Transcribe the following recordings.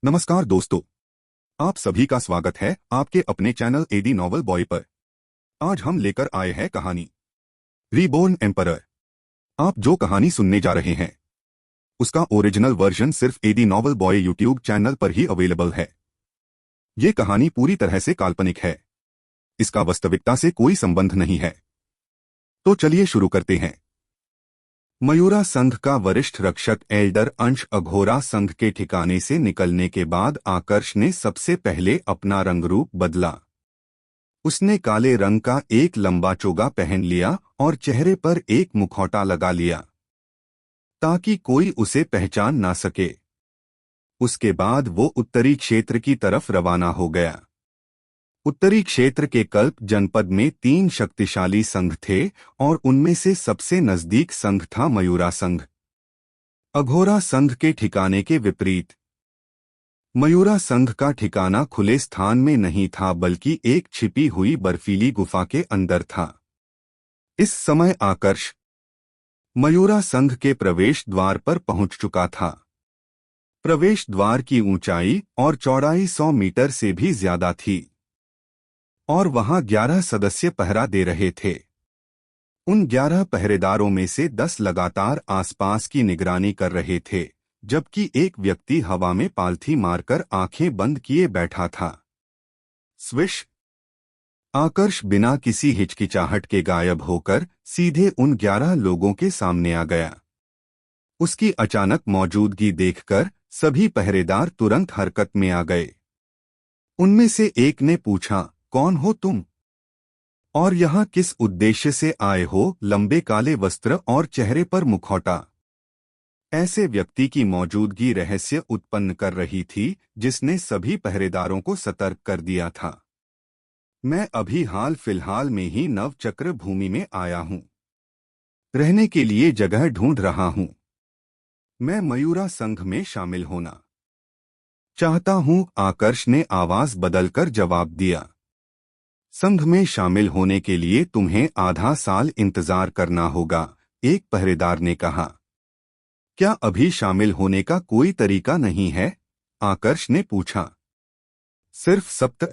नमस्कार दोस्तों, आप सभी का स्वागत है आपके अपने चैनल एडी नॉवल बॉय पर। आज हम लेकर आए हैं कहानी रीबोर्न एम्परर। आप जो कहानी सुनने जा रहे हैं उसका ओरिजिनल वर्जन सिर्फ AD novel boy YouTube channel पर ही अवेलेबल है। ये कहानी पूरी तरह से काल्पनिक है, इसका वास्तविकता से कोई संबंध नहीं है। तो चलिए शुरू करते हैं। मयूरा संघ का वरिष्ठ रक्षक एल्डर अंश अघोरा संघ के ठिकाने से निकलने के बाद आकर्ष ने सबसे पहले अपना रंगरूप बदला। उसने काले रंग का एक लंबा चोगा पहन लिया और चेहरे पर एक मुखौटा लगा लिया ताकि कोई उसे पहचान ना सके। उसके बाद वो उत्तरी क्षेत्र की तरफ रवाना हो गया। उत्तरी क्षेत्र के कल्प जनपद में 3 शक्तिशाली संघ थे और उनमें से सबसे नजदीक संघ था मयूरा संघ। अघोरा संघ के ठिकाने के विपरीत मयूरा संघ का ठिकाना खुले स्थान में नहीं था बल्कि एक छिपी हुई बर्फीली गुफा के अंदर था। इस समय आकर्ष मयूरा संघ के प्रवेश द्वार पर पहुंच चुका था। प्रवेश द्वार की ऊंचाई और चौड़ाई 100 मीटर से भी ज्यादा थी और वहां 11 सदस्य पहरा दे रहे थे। उन 11 पहरेदारों में से 10 लगातार आसपास की निगरानी कर रहे थे, जबकि एक व्यक्ति हवा में पालथी मारकर आंखें बंद किए बैठा था। स्विश! आकर्ष बिना किसी हिचकिचाहट के गायब होकर सीधे उन 11 लोगों के सामने आ गया। उसकी अचानक मौजूदगी देखकर सभी पहरेदार तुरंत हरकत में आ गए। उनमें से एक ने पूछा, कौन हो तुम और यहाँ किस उद्देश्य से आए हो? लंबे काले वस्त्र और चेहरे पर मुखौटा। ऐसे व्यक्ति की मौजूदगी रहस्य उत्पन्न कर रही थी जिसने सभी पहरेदारों को सतर्क कर दिया था। मैं अभी हाल फिलहाल में ही नवचक्र भूमि में आया हूँ। रहने के लिए जगह ढूंढ रहा हूँ। मैं मयूरा संघ में शामिल होना चाहता हूँ। आकर्ष ने आवाज बदलकर जवाब दिया। संघ में शामिल होने के लिए तुम्हें आधा साल इंतजार करना होगा, एक पहरेदार ने कहा। क्या अभी शामिल होने का कोई तरीका नहीं है? आकर्ष ने पूछा। सिर्फ सप्त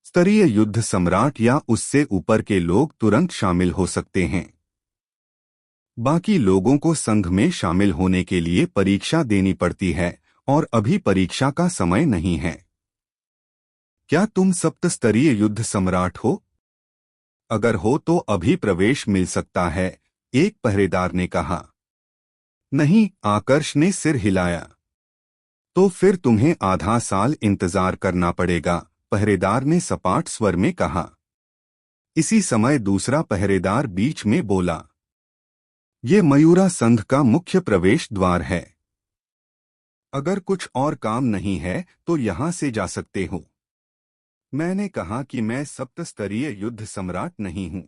स्तरीय युद्ध सम्राट या उससे ऊपर के लोग तुरंत शामिल हो सकते हैं। बाकी लोगों को संघ में शामिल होने के लिए परीक्षा देनी पड़ती है और अभी परीक्षा का समय नहीं है। क्या तुम सप्त स्तरीय युद्ध सम्राट हो? अगर हो तो अभी प्रवेश मिल सकता है, एक पहरेदार ने कहा। नहीं, आकर्ष ने सिर हिलाया। तो फिर तुम्हें आधा साल इंतजार करना पड़ेगा, पहरेदार ने सपाट स्वर में कहा। इसी समय दूसरा पहरेदार बीच में बोला, ये मयूरा संघ का मुख्य प्रवेश द्वार है। अगर कुछ और काम नहीं है तो यहां से जा सकते हो। मैंने कहा कि मैं सप्त स्तरीय युद्ध सम्राट नहीं हूं,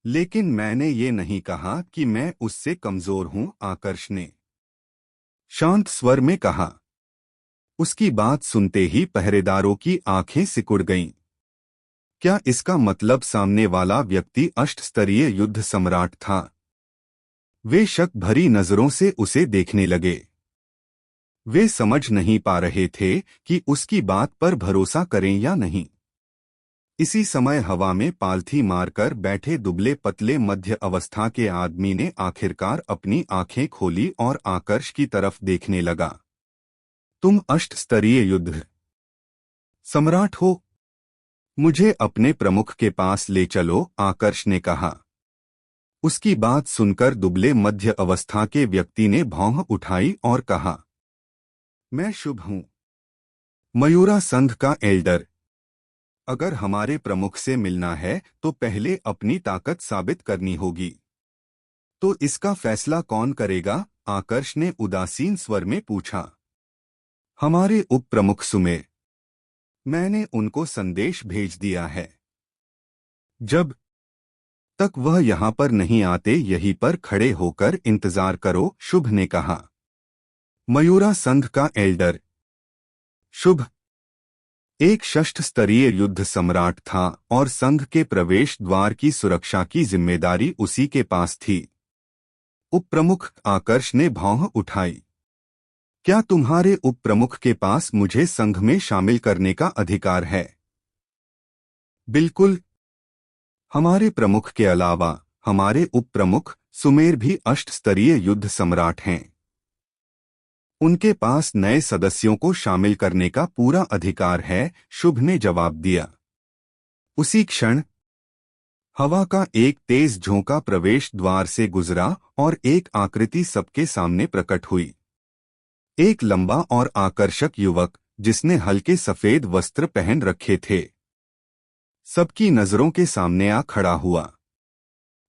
लेकिन मैंने ये नहीं कहा कि मैं उससे कमजोर हूं, आकर्ष ने शांत स्वर में कहा। उसकी बात सुनते ही पहरेदारों की आंखें सिकुड़ गईं। क्या इसका मतलब सामने वाला व्यक्ति अष्ट स्तरीय युद्ध सम्राट था? वे शक भरी नजरों से उसे देखने लगे। वे समझ नहीं पा रहे थे कि उसकी बात पर भरोसा करें या नहीं। इसी समय हवा में पालथी मारकर बैठे दुबले पतले मध्य अवस्था के आदमी ने आखिरकार अपनी आंखें खोली और आकर्ष की तरफ देखने लगा। तुम अष्ट स्तरीय युद्ध सम्राट हो? मुझे अपने प्रमुख के पास ले चलो, आकर्ष ने कहा। उसकी बात सुनकर दुबले मध्य अवस्था के व्यक्ति ने भौं उठाई और कहा, मैं शुभ हूं, मयूरा संघ का एल्डर। अगर हमारे प्रमुख से मिलना है तो पहले अपनी ताकत साबित करनी होगी। तो इसका फैसला कौन करेगा? आकर्ष ने उदासीन स्वर में पूछा। हमारे उप प्रमुख सुमेर। मैंने उनको संदेश भेज दिया है। जब तक वह यहां पर नहीं आते यहीं पर खड़े होकर इंतजार करो, शुभ ने कहा। मयूरा संघ का एल्डर शुभ एक षष्ठ स्तरीय युद्ध सम्राट था और संघ के प्रवेश द्वार की सुरक्षा की जिम्मेदारी उसी के पास थी। उप प्रमुख, आकर्ष ने भौं उठाई। क्या तुम्हारे उप प्रमुख के पास मुझे संघ में शामिल करने का अधिकार है? बिल्कुल। हमारे प्रमुख के अलावा हमारे उप प्रमुख सुमेर भी अष्ट स्तरीय युद्ध सम्राट हैं। उनके पास नए सदस्यों को शामिल करने का पूरा अधिकार है, शुभ ने जवाब दिया। उसी क्षण हवा का एक तेज झोंका प्रवेश द्वार से गुजरा और एक आकृति सबके सामने प्रकट हुई। एक लंबा और आकर्षक युवक जिसने हल्के सफेद वस्त्र पहन रखे थे, सबकी नजरों के सामने आ खड़ा हुआ।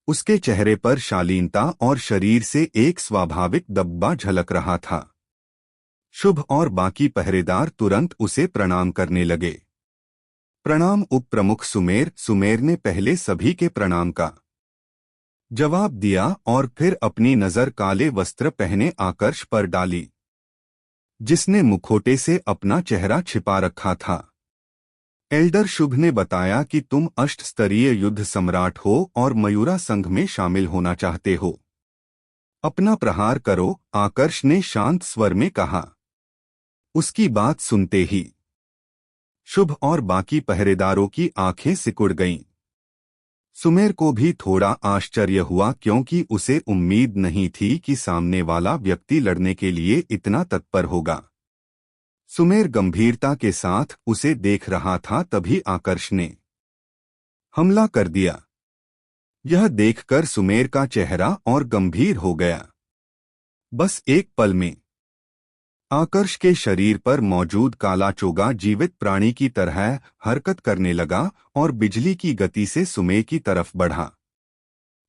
उसके चेहरे पर शालीनता और शरीर से एक स्वाभाविक दबदबा झलक रहा था। शुभ और बाकी पहरेदार तुरंत उसे प्रणाम करने लगे। प्रणाम उप प्रमुख सुमेर। सुमेर ने पहले सभी के प्रणाम का जवाब दिया और फिर अपनी नजर काले वस्त्र पहने आकर्ष पर डाली, जिसने मुखौटे से अपना चेहरा छिपा रखा था। एल्डर शुभ ने बताया कि तुम अष्ट स्तरीय युद्ध सम्राट हो और मयूरा संघ में शामिल होना चाहते हो। अपना प्रहार करो, आकर्ष ने शांत स्वर में कहा। उसकी बात सुनते ही शुभ और बाकी पहरेदारों की आंखें सिकुड़ गईं। सुमेर को भी थोड़ा आश्चर्य हुआ, क्योंकि उसे उम्मीद नहीं थी कि सामने वाला व्यक्ति लड़ने के लिए इतना तत्पर होगा। सुमेर गंभीरता के साथ उसे देख रहा था, तभी आकर्ष ने हमला कर दिया। यह देखकर सुमेर का चेहरा और गंभीर हो गया। बस एक पल में आकर्ष के शरीर पर मौजूद काला चोगा जीवित प्राणी की तरह हरकत करने लगा और बिजली की गति से सुमेर की तरफ बढ़ा।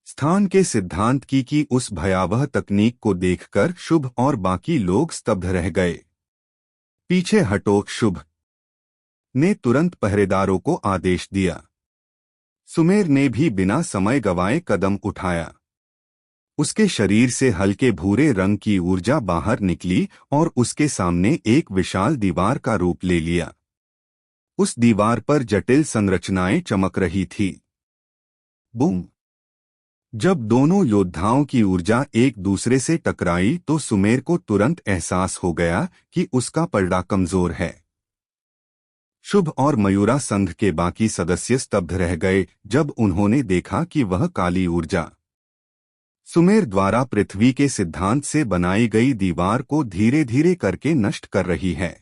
स्थान के सिद्धांत की उस भयावह तकनीक को देखकर शुभ और बाकी लोग स्तब्ध रह गए। पीछे हटो, शुभ ने तुरंत पहरेदारों को आदेश दिया। सुमेर ने भी बिना समय गवाए कदम उठाया। उसके शरीर से हल्के भूरे रंग की ऊर्जा बाहर निकली और उसके सामने एक विशाल दीवार का रूप ले लिया। उस दीवार पर जटिल संरचनाएं चमक रही थी। बूम! जब दोनों योद्धाओं की ऊर्जा एक दूसरे से टकराई तो सुमेर को तुरंत एहसास हो गया कि उसका पलड़ा कमजोर है। शुभ और मयूरा संघ के बाकी सदस्य स्तब्ध रह गए जब उन्होंने देखा कि वह काली ऊर्जा सुमेर द्वारा पृथ्वी के सिद्धांत से बनाई गई दीवार को धीरे धीरे करके नष्ट कर रही है।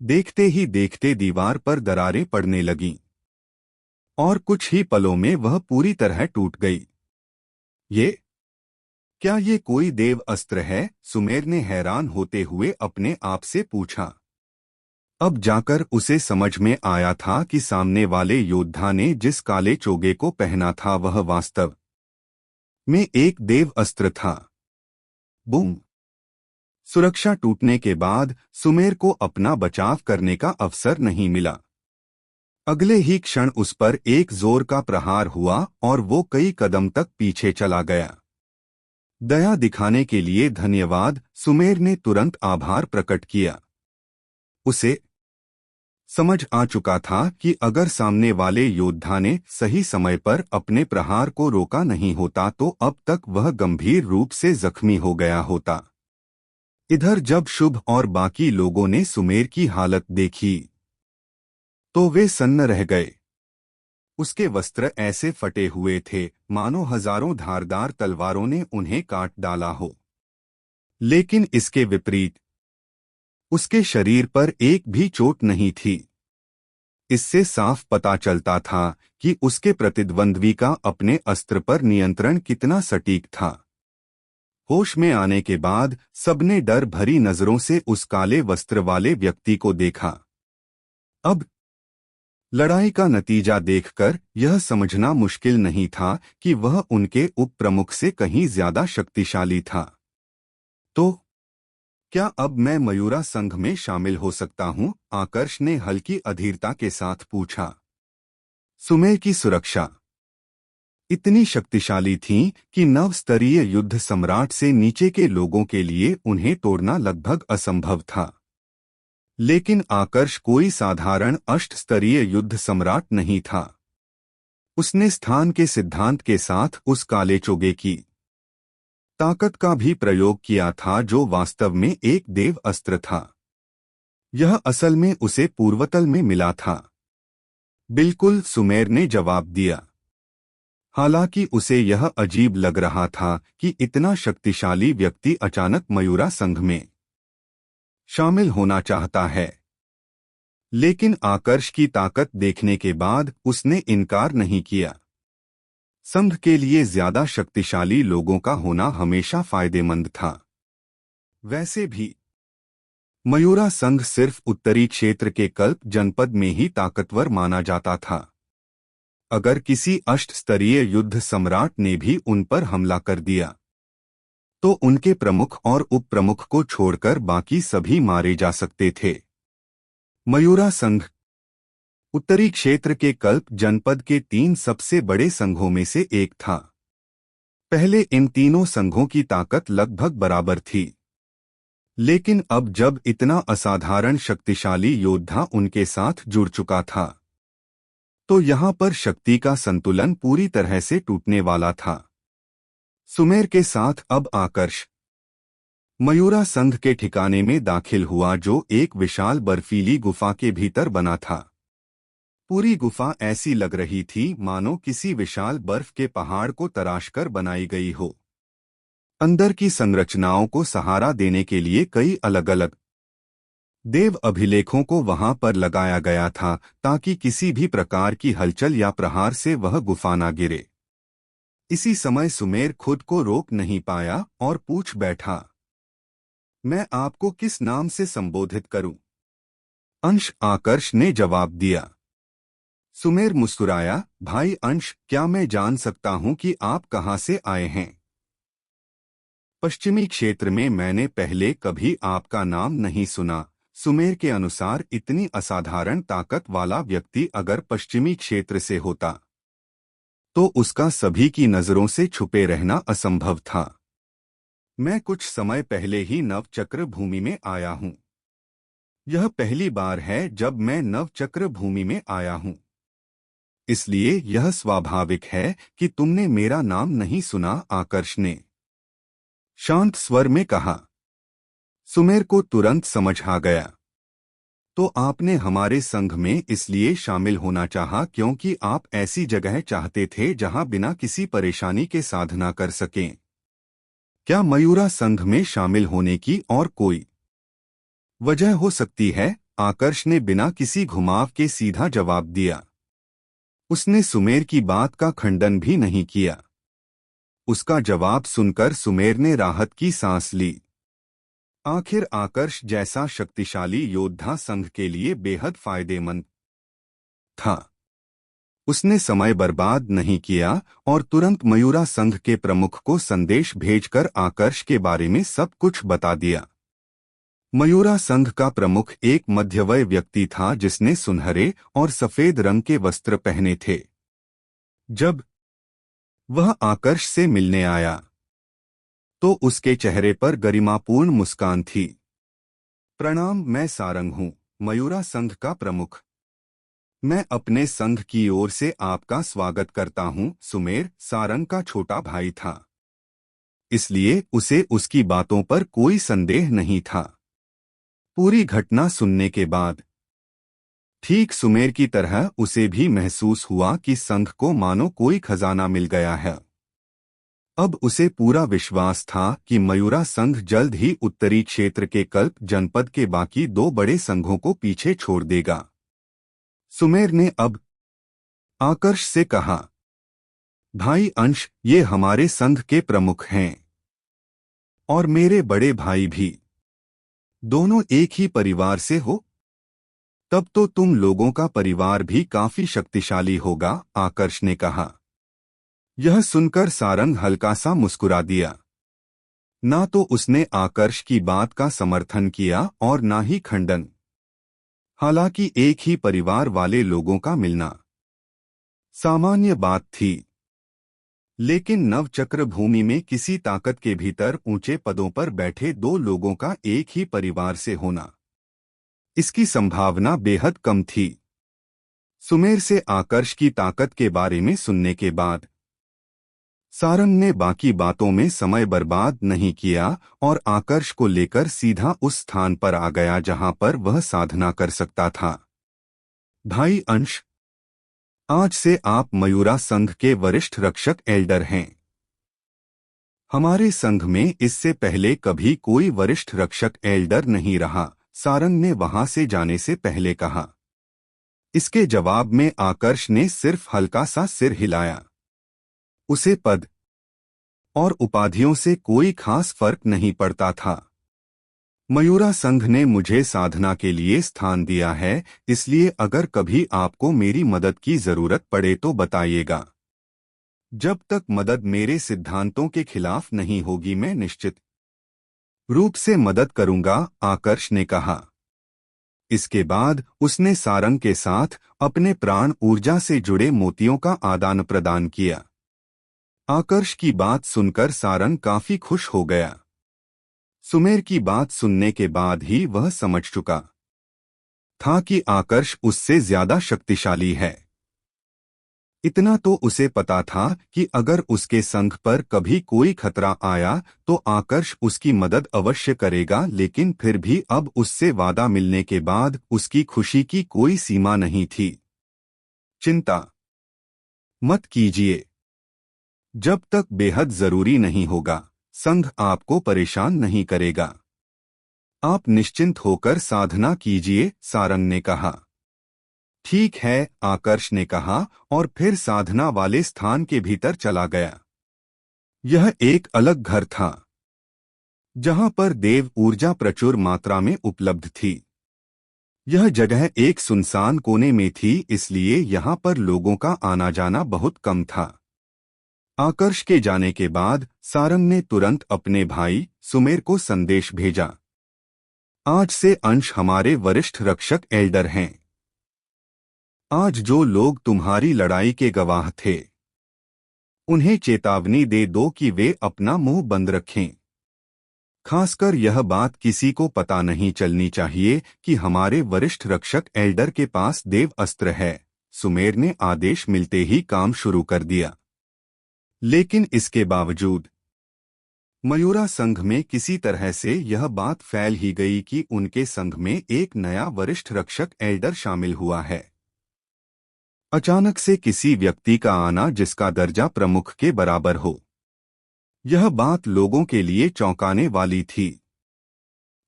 देखते ही देखते दीवार पर दरारें पड़ने लगीं और कुछ ही पलों में वह पूरी तरह टूट गई। क्या ये कोई देव अस्त्र है? सुमेर ने हैरान होते हुए अपने आप से पूछा। अब जाकर उसे समझ में आया था कि सामने वाले योद्धा ने जिस काले चोगे को पहना था वह वास्तव में एक देव अस्त्र था। बूम! सुरक्षा टूटने के बाद सुमेर को अपना बचाव करने का अवसर नहीं मिला। अगले ही क्षण उस पर एक जोर का प्रहार हुआ और वो कई कदम तक पीछे चला गया। दया दिखाने के लिए धन्यवाद, सुमेर ने तुरंत आभार प्रकट किया। उसे समझ आ चुका था कि अगर सामने वाले योद्धा ने सही समय पर अपने प्रहार को रोका नहीं होता तो अब तक वह गंभीर रूप से जख्मी हो गया होता। इधर जब शुभ और बाकी लोगों ने सुमेर की हालत देखी तो वे सन्न रह गए। उसके वस्त्र ऐसे फटे हुए थे मानो हजारों धारदार तलवारों ने उन्हें काट डाला हो। लेकिन इसके विपरीत उसके शरीर पर एक भी चोट नहीं थी। इससे साफ पता चलता था कि उसके प्रतिद्वंद्वी का अपने अस्त्र पर नियंत्रण कितना सटीक था। होश में आने के बाद सबने डर भरी नजरों से उस काले वस्त्र वाले व्यक्ति को देखा। अब लड़ाई का नतीजा देखकर यह समझना मुश्किल नहीं था कि वह उनके उप प्रमुख से कहीं ज्यादा शक्तिशाली था। तो क्या अब मैं मयूरा संघ में शामिल हो सकता हूं? आकर्ष ने हल्की अधीरता के साथ पूछा। सुमेर की सुरक्षा इतनी शक्तिशाली थी कि नव स्तरीय युद्ध सम्राट से नीचे के लोगों के लिए उन्हें तोड़ना लगभग असंभव था। लेकिन आकर्ष कोई साधारण अष्ट स्तरीय युद्ध सम्राट नहीं था। उसने स्थान के सिद्धांत के साथ उस काले चोगे की ताकत का भी प्रयोग किया था जो वास्तव में एक देव अस्त्र था। यह असल में उसे पूर्वतल में मिला था। बिल्कुल, सुमेर ने जवाब दिया। हालांकि उसे यह अजीब लग रहा था कि इतना शक्तिशाली व्यक्ति अचानक मयूरा संघ में शामिल होना चाहता है। लेकिन आकर्ष की ताकत देखने के बाद उसने इनकार नहीं किया। संघ के लिए ज्यादा शक्तिशाली लोगों का होना हमेशा फायदेमंद था। वैसे भी मयूरा संघ सिर्फ उत्तरी क्षेत्र के कल्प जनपद में ही ताकतवर माना जाता था। अगर किसी अष्ट स्तरीय युद्ध सम्राट ने भी उन पर हमला कर दिया तो उनके प्रमुख और उप प्रमुख को छोड़कर बाकी सभी मारे जा सकते थे। मयूरा संघ उत्तरी क्षेत्र के कल्प जनपद के 3 सबसे बड़े संघों में से एक था। पहले इन तीनों संघों की ताकत लगभग बराबर थी, लेकिन अब जब इतना असाधारण शक्तिशाली योद्धा उनके साथ जुड़ चुका था तो यहां पर शक्ति का संतुलन पूरी तरह से टूटने वाला था। सुमेर के साथ अब आकर्ष मयूरा संघ के ठिकाने में दाखिल हुआ, जो एक विशाल बर्फीली गुफा के भीतर बना था। पूरी गुफा ऐसी लग रही थी मानो किसी विशाल बर्फ के पहाड़ को तराशकर बनाई गई हो। अंदर की संरचनाओं को सहारा देने के लिए कई अलग अलग देव अभिलेखों को वहां पर लगाया गया था ताकि किसी भी प्रकार की हलचल या प्रहार से वह गुफा ना गिरे। इसी समय सुमेर खुद को रोक नहीं पाया और पूछ बैठा, मैं आपको किस नाम से संबोधित करूं? अंश, आकर्ष ने जवाब दिया। सुमेर मुस्कुराया, भाई अंश, क्या मैं जान सकता हूं कि आप कहां से आए हैं? पश्चिमी क्षेत्र में मैंने पहले कभी आपका नाम नहीं सुना। सुमेर के अनुसार इतनी असाधारण ताकत वाला व्यक्ति अगर पश्चिमी क्षेत्र से होता तो उसका सभी की नजरों से छुपे रहना असंभव था। मैं कुछ समय पहले ही नवचक्र भूमि में आया हूं। यह पहली बार है जब मैं नवचक्र भूमि में आया हूं, इसलिए यह स्वाभाविक है कि तुमने मेरा नाम नहीं सुना, आकर्ष ने शांत स्वर में कहा। सुमेर को तुरंत समझ आ गया। तो आपने हमारे संघ में इसलिए शामिल होना चाहा क्योंकि आप ऐसी जगह चाहते थे जहां बिना किसी परेशानी के साधना कर सकें। क्या मयूरा संघ में शामिल होने की और कोई वजह हो सकती है? आकर्ष ने बिना किसी घुमाव के सीधा जवाब दिया। उसने सुमेर की बात का खंडन भी नहीं किया। उसका जवाब सुनकर सुमेर ने राहत की सांस ली। आखिर आकर्ष जैसा शक्तिशाली योद्धा संघ के लिए बेहद फायदेमंद था। उसने समय बर्बाद नहीं किया और तुरंत मयूरा संघ के प्रमुख को संदेश भेजकर आकर्ष के बारे में सब कुछ बता दिया। मयूरा संघ का प्रमुख एक मध्यवय व्यक्ति था जिसने सुनहरे और सफेद रंग के वस्त्र पहने थे। जब वह आकर्ष से मिलने आया तो उसके चेहरे पर गरिमापूर्ण मुस्कान थी। प्रणाम, मैं सारंग हूं, मयूरा संघ का प्रमुख। मैं अपने संघ की ओर से आपका स्वागत करता हूं। सुमेर सारंग का छोटा भाई था, इसलिए उसे उसकी बातों पर कोई संदेह नहीं था। पूरी घटना सुनने के बाद ठीक सुमेर की तरह उसे भी महसूस हुआ कि संघ को मानो कोई खजाना मिल गया है। अब उसे पूरा विश्वास था कि मयूरा संघ जल्द ही उत्तरी क्षेत्र के कल्प जनपद के बाकी 2 बड़े संघों को पीछे छोड़ देगा। सुमेर ने अब आकर्ष से कहा, भाई अंश, ये हमारे संघ के प्रमुख हैं और मेरे बड़े भाई भी। दोनों एक ही परिवार से हो, तब तो तुम लोगों का परिवार भी काफी शक्तिशाली होगा, आकर्ष ने कहा। यह सुनकर सारंग हल्का सा मुस्कुरा दिया। ना तो उसने आकर्ष की बात का समर्थन किया और ना ही खंडन। हालांकि एक ही परिवार वाले लोगों का मिलना सामान्य बात थी, लेकिन नवचक्र भूमि में किसी ताकत के भीतर ऊंचे पदों पर बैठे 2 लोगों का एक ही परिवार से होना, इसकी संभावना बेहद कम थी। सुमेर से आकर्ष की ताकत के बारे में सुनने के बाद सारंग ने बाकी बातों में समय बर्बाद नहीं किया और आकर्ष को लेकर सीधा उस स्थान पर आ गया जहां पर वह साधना कर सकता था। भाई अंश, आज से आप मयूरा संघ के वरिष्ठ रक्षक एल्डर हैं। हमारे संघ में इससे पहले कभी कोई वरिष्ठ रक्षक एल्डर नहीं रहा, सारंग ने वहां से जाने से पहले कहा। इसके जवाब में आकर्ष ने सिर्फ हल्का सा सिर हिलाया। उसे पद और उपाधियों से कोई खास फर्क नहीं पड़ता था। मयूरा संघ ने मुझे साधना के लिए स्थान दिया है, इसलिए अगर कभी आपको मेरी मदद की जरूरत पड़े तो बताइएगा। जब तक मदद मेरे सिद्धांतों के खिलाफ नहीं होगी मैं निश्चित रूप से मदद करूंगा, आकर्ष ने कहा। इसके बाद उसने सारंग के साथ अपने प्राण ऊर्जा से जुड़े मोतियों का आदान प्रदान किया। आकर्ष की बात सुनकर सारंग काफी खुश हो गया। सुमेर की बात सुनने के बाद ही वह समझ चुका था कि आकर्ष उससे ज्यादा शक्तिशाली है। इतना तो उसे पता था कि अगर उसके संघ पर कभी कोई खतरा आया तो आकर्ष उसकी मदद अवश्य करेगा, लेकिन फिर भी अब उससे वादा मिलने के बाद उसकी खुशी की कोई सीमा नहीं थी। चिंता मत कीजिए। जब तक बेहद जरूरी नहीं होगा, संघ आपको परेशान नहीं करेगा। आप निश्चिंत होकर साधना कीजिए, सारंग ने कहा। ठीक है, आकर्ष ने कहा और फिर साधना वाले स्थान के भीतर चला गया। यह एक अलग घर था, जहां पर देव ऊर्जा प्रचुर मात्रा में उपलब्ध थी। यह जगह एक सुनसान कोने में थी, इसलिए यहां पर लोगों का आना जाना बहुत कम था। आकर्ष के जाने के बाद सारंग ने तुरंत अपने भाई सुमेर को संदेश भेजा। आज से अंश हमारे वरिष्ठ रक्षक एल्डर हैं। आज जो लोग तुम्हारी लड़ाई के गवाह थे, उन्हें चेतावनी दे दो कि वे अपना मुंह बंद रखें। खासकर यह बात किसी को पता नहीं चलनी चाहिए कि हमारे वरिष्ठ रक्षक एल्डर के पास देव अस्त्र है। सुमेर ने आदेश मिलते ही काम शुरू कर दिया। लेकिन इसके बावजूद मयूरा संघ में किसी तरह से यह बात फैल ही गई कि उनके संघ में एक नया वरिष्ठ रक्षक एल्डर शामिल हुआ है। अचानक से किसी व्यक्ति का आना जिसका दर्जा प्रमुख के बराबर हो, यह बात लोगों के लिए चौंकाने वाली थी।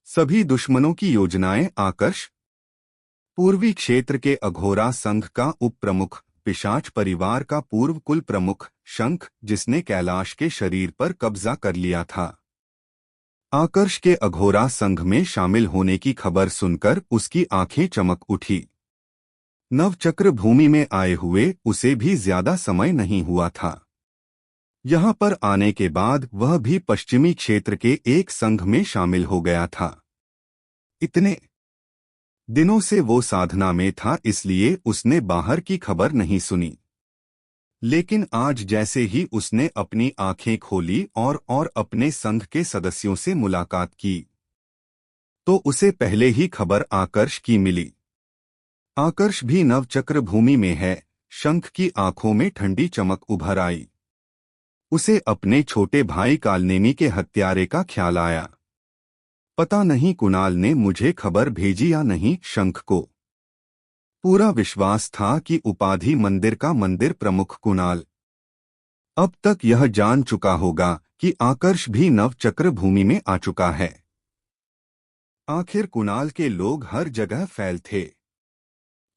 सभी दुश्मनों की योजनाएं आकर्ष, पूर्वी क्षेत्र के अघोरा संघ का उप प्रमुख, पिशाच परिवार का पूर्व कुल प्रमुख शंख, जिसने कैलाश के शरीर पर कब्जा कर लिया था। आकर्ष के अघोरा संघ में शामिल होने की खबर सुनकर उसकी आंखें चमक उठी। नवचक्र भूमि में आए हुए उसे भी ज्यादा समय नहीं हुआ था। यहाँ पर आने के बाद वह भी पश्चिमी क्षेत्र के एक संघ में शामिल हो गया था। इतने दिनों से वो साधना में था, इसलिए उसने बाहर की खबर नहीं सुनी। लेकिन आज जैसे ही उसने अपनी आंखें खोली और अपने संघ के सदस्यों से मुलाकात की, तो उसे पहले ही खबर आकर्ष की मिली। आकर्ष भी नवचक्र भूमि में है। शंख की आंखों में ठंडी चमक उभर आई। उसे अपने छोटे भाई कालनेमी के हत्यारे का ख्याल आया। पता नहीं कुणाल ने मुझे खबर भेजी या नहीं। शंख को पूरा विश्वास था कि उपाधि मंदिर का मंदिर प्रमुख कुणाल अब तक यह जान चुका होगा कि आकर्ष भी नवचक्र भूमि में आ चुका है। आखिर कुणाल के लोग हर जगह फैल थे।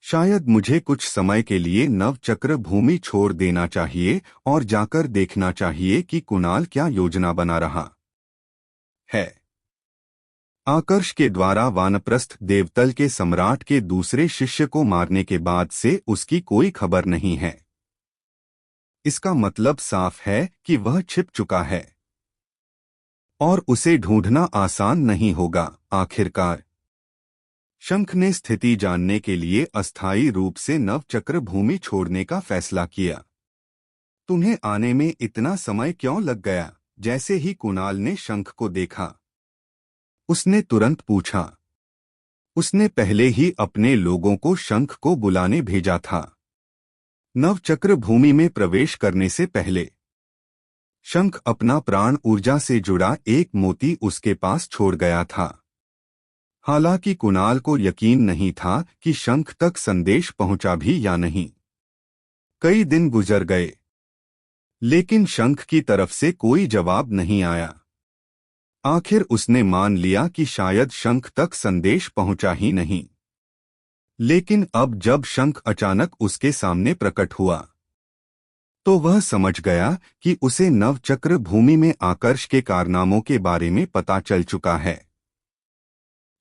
शायद मुझे कुछ समय के लिए नवचक्र भूमि छोड़ देना चाहिए और जाकर देखना चाहिए कि कुणाल क्या योजना बना रहा है। आकर्ष के द्वारा वानप्रस्थ देवतल के सम्राट के दूसरे शिष्य को मारने के बाद से उसकी कोई खबर नहीं है। इसका मतलब साफ है कि वह छिप चुका है और उसे ढूंढना आसान नहीं होगा। आखिरकार शंख ने स्थिति जानने के लिए अस्थायी रूप से नवचक्र भूमि छोड़ने का फैसला किया। तुम्हें आने में इतना समय क्यों लग गया? जैसे ही कुणाल ने शंख को देखा, उसने तुरंत पूछा। उसने पहले ही अपने लोगों को शंख को बुलाने भेजा था। नवचक्र भूमि में प्रवेश करने से पहले शंख अपना प्राण ऊर्जा से जुड़ा एक मोती उसके पास छोड़ गया था। हालांकि कुणाल को यकीन नहीं था कि शंख तक संदेश पहुंचा भी या नहीं। कई दिन गुजर गए, लेकिन शंख की तरफ से कोई जवाब नहीं आया। आखिर उसने मान लिया कि शायद शंख तक संदेश पहुंचा ही नहीं। लेकिन अब जब शंख अचानक उसके सामने प्रकट हुआ, तो वह समझ गया कि उसे नवचक्र भूमि में आकर्ष के कारनामों के बारे में पता चल चुका है।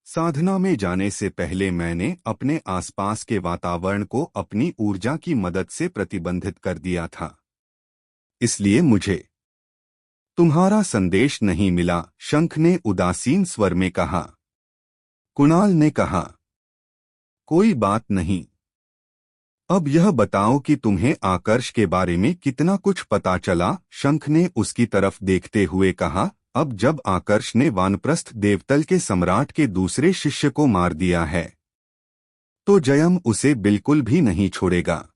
साधना में जाने से पहले मैंने अपने आसपास के वातावरण को अपनी ऊर्जा की मदद से प्रतिबंधित कर दिया था, इसलिए मुझे तुम्हारा संदेश नहीं मिला, शंख ने उदासीन स्वर में कहा। कुणाल ने कहा, कोई बात नहीं। अब यह बताओ कि तुम्हें आकर्ष के बारे में कितना कुछ पता चला। शंख ने उसकी तरफ देखते हुए कहा, अब जब आकर्ष ने वानप्रस्थ देवतल के सम्राट के दूसरे शिष्य को मार दिया है, तो जयम उसे बिल्कुल भी नहीं छोड़ेगा।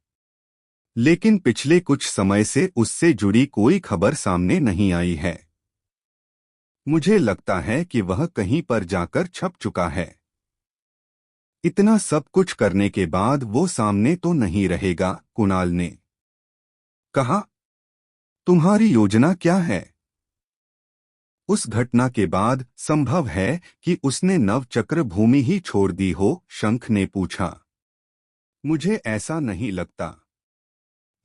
लेकिन पिछले कुछ समय से उससे जुड़ी कोई खबर सामने नहीं आई है। मुझे लगता है कि वह कहीं पर जाकर छप चुका है। इतना सब कुछ करने के बाद वो सामने तो नहीं रहेगा, कुणाल ने कहा। तुम्हारी योजना क्या है? उस घटना के बाद संभव है कि उसने नवचक्र भूमि ही छोड़ दी हो, शंख ने पूछा। मुझे ऐसा नहीं लगता।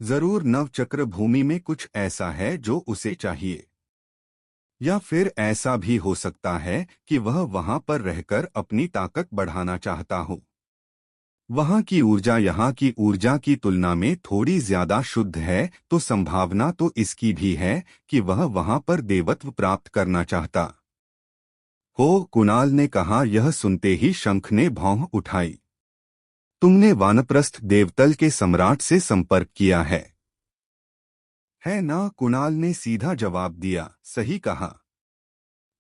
जरूर नवचक्र भूमि में कुछ ऐसा है जो उसे चाहिए, या फिर ऐसा भी हो सकता है कि वह वहां पर रहकर अपनी ताकत बढ़ाना चाहता हो। वहां की ऊर्जा यहाँ की ऊर्जा की तुलना में थोड़ी ज्यादा शुद्ध है, तो संभावना तो इसकी भी है कि वह वहां पर देवत्व प्राप्त करना चाहता हो, कुणाल ने कहा। यह सुनते ही शंख ने भौं उठाई। तुमने वानप्रस्थ देवतल के सम्राट से संपर्क किया है ना? कुणाल ने सीधा जवाब दिया। सही कहा,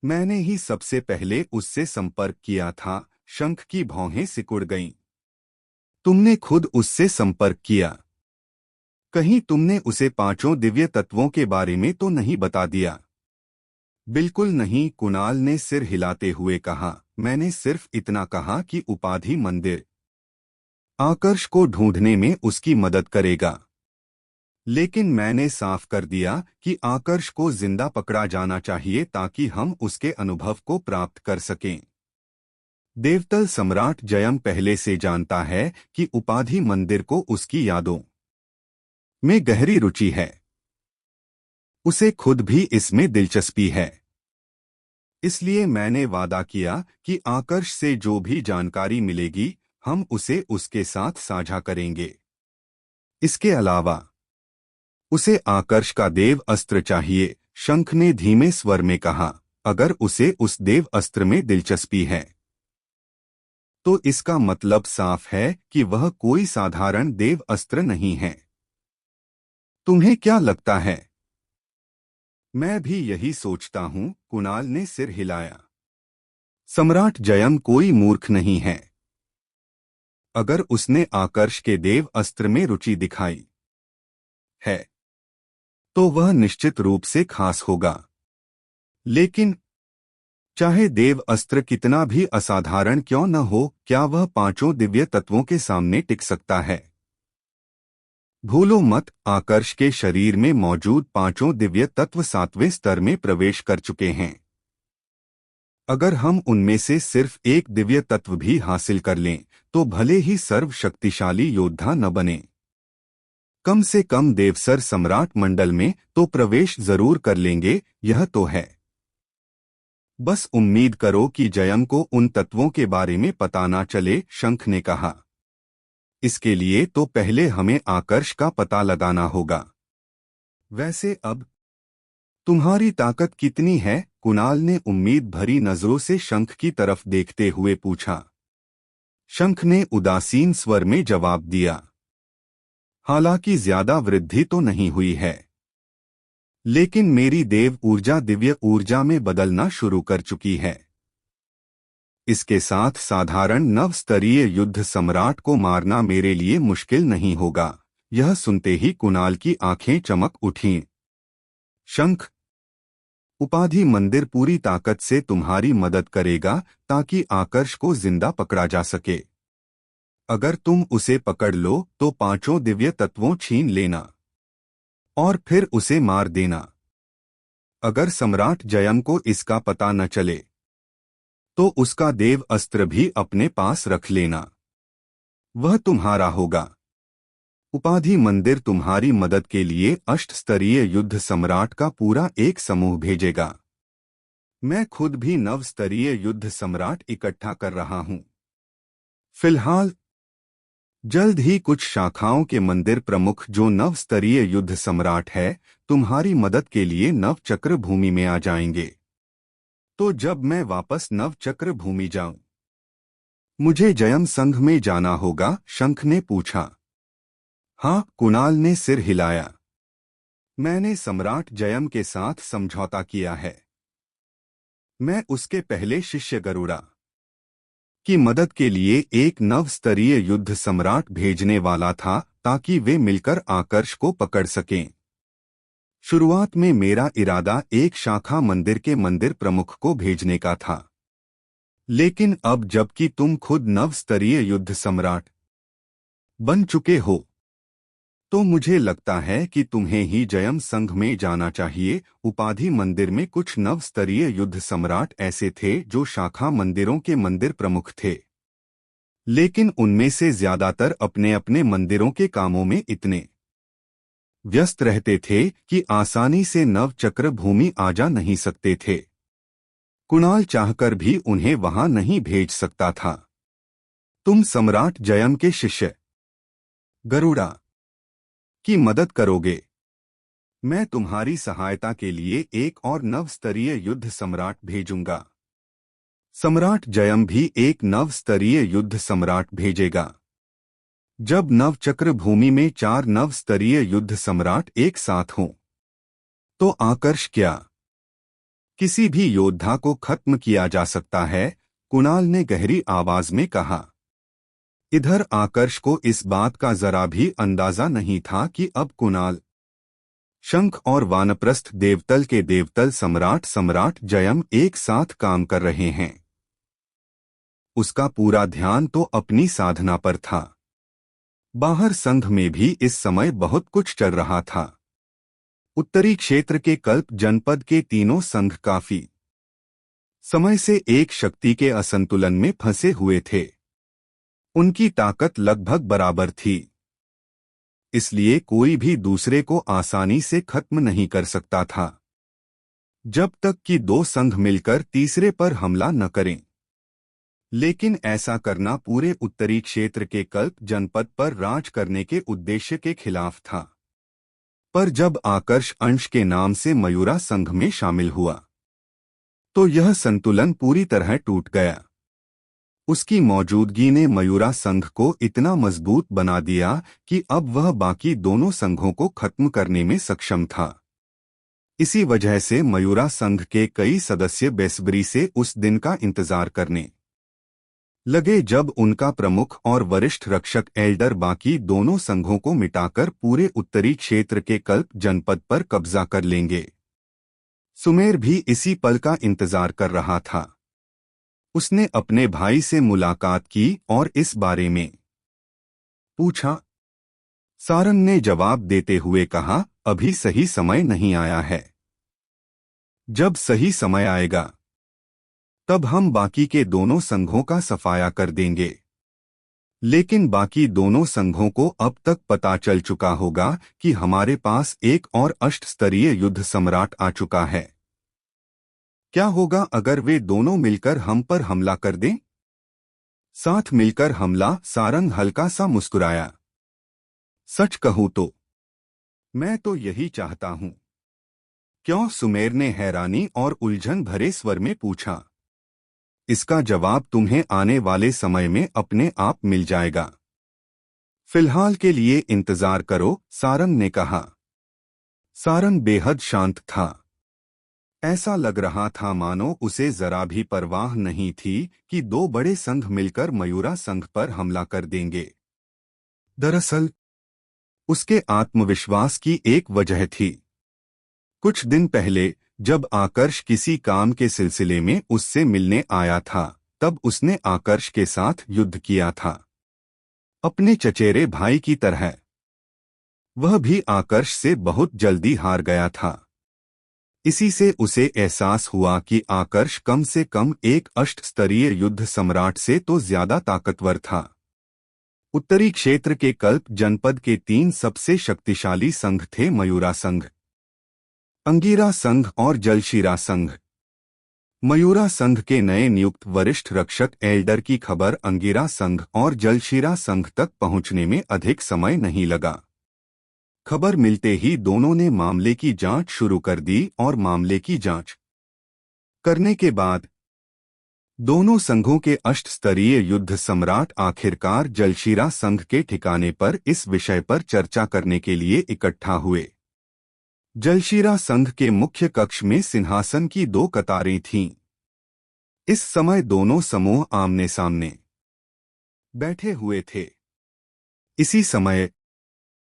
मैंने ही सबसे पहले उससे संपर्क किया था। शंख की भौहें सिकुड़ गईं। तुमने खुद उससे संपर्क किया? कहीं तुमने उसे पांचों दिव्य तत्वों के बारे में तो नहीं बता दिया? बिल्कुल नहीं, कुणाल ने सिर हिलाते हुए कहा। मैंने सिर्फ इतना कहा कि उपाधि मंदिर आकर्ष को ढूंढने में उसकी मदद करेगा। लेकिन मैंने साफ कर दिया कि आकर्ष को जिंदा पकड़ा जाना चाहिए ताकि हम उसके अनुभव को प्राप्त कर सकें। देवतल सम्राट जयम पहले से जानता है कि उपाधि मंदिर को उसकी यादों में गहरी रुचि है। उसे खुद भी इसमें दिलचस्पी है। इसलिए मैंने वादा किया कि आकर्ष से जो भी जानकारी मिलेगी हम उसे उसके साथ साझा करेंगे। इसके अलावा उसे आकर्ष का देव अस्त्र चाहिए, शंख ने धीमे स्वर में कहा। अगर उसे उस देव अस्त्र में दिलचस्पी है, तो इसका मतलब साफ है कि वह कोई साधारण देव अस्त्र नहीं है। तुम्हें क्या लगता है? मैं भी यही सोचता हूं, कुणाल ने सिर हिलाया। सम्राट जयम कोई मूर्ख नहीं है। अगर उसने आकर्ष के देव अस्त्र में रुचि दिखाई है, तो वह निश्चित रूप से खास होगा। लेकिन चाहे देव अस्त्र कितना भी असाधारण क्यों न हो, क्या वह पांचों दिव्य तत्वों के सामने टिक सकता है? भूलो मत, आकर्ष के शरीर में मौजूद पांचों दिव्य तत्व 7वें स्तर में प्रवेश कर चुके हैं। अगर हम उनमें से सिर्फ एक दिव्य तत्व भी हासिल कर लें, तो भले ही सर्वशक्तिशाली योद्धा न बने, कम से कम देवसर सम्राट मंडल में तो प्रवेश जरूर कर लेंगे। यह तो है। बस उम्मीद करो कि जयम को उन तत्वों के बारे में पता ना चले, शंख ने कहा। इसके लिए तो पहले हमें आकर्ष का पता लगाना होगा। वैसे अब तुम्हारी ताकत कितनी है? कुणाल ने उम्मीद भरी नजरों से शंख की तरफ देखते हुए पूछा। शंख ने उदासीन स्वर में जवाब दिया। हालांकि ज्यादा वृद्धि तो नहीं हुई है, लेकिन मेरी देव ऊर्जा दिव्य ऊर्जा में बदलना शुरू कर चुकी है। इसके साथ साधारण नव स्तरीय युद्ध सम्राट को मारना मेरे लिए मुश्किल नहीं होगा। यह सुनते ही कुणाल की आंखें चमक उठीं। शंख। उपाधि मंदिर पूरी ताकत से तुम्हारी मदद करेगा ताकि आकर्ष को जिंदा पकड़ा जा सके। अगर तुम उसे पकड़ लो तो पांचों दिव्य तत्वों छीन लेना और फिर उसे मार देना। अगर सम्राट जयम को इसका पता न चले तो उसका देव अस्त्र भी अपने पास रख लेना। वह तुम्हारा होगा। उपाधि मंदिर तुम्हारी मदद के लिए अष्ट स्तरीय युद्ध सम्राट का पूरा एक समूह भेजेगा। मैं खुद भी नव स्तरीय युद्ध सम्राट इकट्ठा कर रहा हूं। फिलहाल जल्द ही कुछ शाखाओं के मंदिर प्रमुख जो नव स्तरीय युद्ध सम्राट है तुम्हारी मदद के लिए नव चक्र भूमि में आ जाएंगे। तो जब मैं वापस नव चक्र भूमि जाऊं, मुझे जयम संघ में जाना होगा? शंख ने पूछा। हाँ, कुणाल ने सिर हिलाया। मैंने सम्राट जयम के साथ समझौता किया है। मैं उसके पहले शिष्य गरुड़ा की मदद के लिए एक नव स्तरीय युद्ध सम्राट भेजने वाला था ताकि वे मिलकर आकर्ष को पकड़ सकें। शुरुआत में मेरा इरादा एक शाखा मंदिर के मंदिर प्रमुख को भेजने का था, लेकिन अब जबकि तुम खुद नव स्तरीय युद्ध सम्राट बन चुके हो तो मुझे लगता है कि तुम्हें ही जयम संघ में जाना चाहिए। उपाधि मंदिर में कुछ नव स्तरीय युद्ध सम्राट ऐसे थे जो शाखा मंदिरों के मंदिर प्रमुख थे, लेकिन उनमें से ज्यादातर अपने अपने मंदिरों के कामों में इतने व्यस्त रहते थे कि आसानी से नव चक्र भूमि आ जा नहीं सकते थे। कुणाल चाहकर भी उन्हें वहां नहीं भेज सकता था। तुम सम्राट जयम के शिष्य गरुड़ा की मदद करोगे। मैं तुम्हारी सहायता के लिए एक और नव स्तरीय युद्ध सम्राट भेजूंगा। सम्राट जयम भी एक नव स्तरीय युद्ध सम्राट भेजेगा। जब नव चक्र भूमि में 4 नव स्तरीय युद्ध सम्राट एक साथ हों तो आकर्ष क्या किसी भी योद्धा को खत्म किया जा सकता है? कुणाल ने गहरी आवाज में कहा। इधर आकर्ष को इस बात का जरा भी अंदाजा नहीं था कि अब कुणाल, शंख और वानप्रस्थ देवतल के देवतल सम्राट जयम एक साथ काम कर रहे हैं। उसका पूरा ध्यान तो अपनी साधना पर था। बाहर संघ में भी इस समय बहुत कुछ चल रहा था। उत्तरी क्षेत्र के कल्प जनपद के तीनों संघ काफी समय से एक शक्ति के असंतुलन में फंसे हुए थे। उनकी ताकत लगभग बराबर थी, इसलिए कोई भी दूसरे को आसानी से खत्म नहीं कर सकता था जब तक कि 2 संघ मिलकर तीसरे पर हमला न करें। लेकिन ऐसा करना पूरे उत्तरी क्षेत्र के कल्प जनपद पर राज करने के उद्देश्य के खिलाफ था। पर जब आकर्ष अंश के नाम से मयूरा संघ में शामिल हुआ तो यह संतुलन पूरी तरह टूट गया। उसकी मौजूदगी ने मयूरा संघ को इतना मजबूत बना दिया कि अब वह बाकी दोनों संघों को खत्म करने में सक्षम था। इसी वजह से मयूरा संघ के कई सदस्य बेसब्री से उस दिन का इंतजार करने लगे जब उनका प्रमुख और वरिष्ठ रक्षक एल्डर बाकी दोनों संघों को मिटाकर पूरे उत्तरी क्षेत्र के कल्प जनपद पर कब्जा कर लेंगे। सुमेर भी इसी पल का इंतजार कर रहा था। उसने अपने भाई से मुलाकात की और इस बारे में पूछा। सारंग ने जवाब देते हुए कहा, अभी सही समय नहीं आया है। जब सही समय आएगा तब हम बाकी के दोनों संघों का सफाया कर देंगे। लेकिन बाकी दोनों संघों को अब तक पता चल चुका होगा कि हमारे पास एक और अष्ट स्तरीय युद्ध सम्राट आ चुका है। क्या होगा अगर वे दोनों मिलकर हम पर हमला कर दें? साथ मिलकर हमला? सारंग हल्का सा मुस्कुराया। सच कहूं तो मैं तो यही चाहता हूं। क्यों? सुमेर ने हैरानी और उलझन भरे स्वर में पूछा। इसका जवाब तुम्हें आने वाले समय में अपने आप मिल जाएगा। फिलहाल के लिए इंतजार करो, सारंग ने कहा। सारंग बेहद शांत था। ऐसा लग रहा था मानो उसे जरा भी परवाह नहीं थी कि 2 बड़े संघ मिलकर मयूरा संघ पर हमला कर देंगे। दरअसल उसके आत्मविश्वास की एक वजह थी। कुछ दिन पहले जब आकर्ष किसी काम के सिलसिले में उससे मिलने आया था, तब उसने आकर्ष के साथ युद्ध किया था, अपने चचेरे भाई की तरह। वह भी आकर्ष से बहुत जल्दी हार गया था। इसी से उसे एहसास हुआ कि आकर्ष कम से कम एक अष्टस्तरीय युद्ध सम्राट से तो ज्यादा ताकतवर था। उत्तरी क्षेत्र के कल्प जनपद के 3 सबसे शक्तिशाली संघ थे: मयूरा संघ, अंगीरा संघ और जलशिरा संघ। मयूरा संघ के नए नियुक्त वरिष्ठ रक्षक एल्डर की खबर अंगीरा संघ और जलशिरा संघ तक पहुंचने में अधिक समय नहीं लगा। खबर मिलते ही दोनों ने मामले की जांच शुरू कर दी और मामले की जांच करने के बाद दोनों संघों के अष्टस्तरीय युद्ध सम्राट आखिरकार जलशिरा संघ के ठिकाने पर इस विषय पर चर्चा करने के लिए इकट्ठा हुए। जलशिरा संघ के मुख्य कक्ष में सिंहासन की 2 कतारें थीं। इस समय दोनों समूह आमने सामने बैठे हुए थे। इसी समय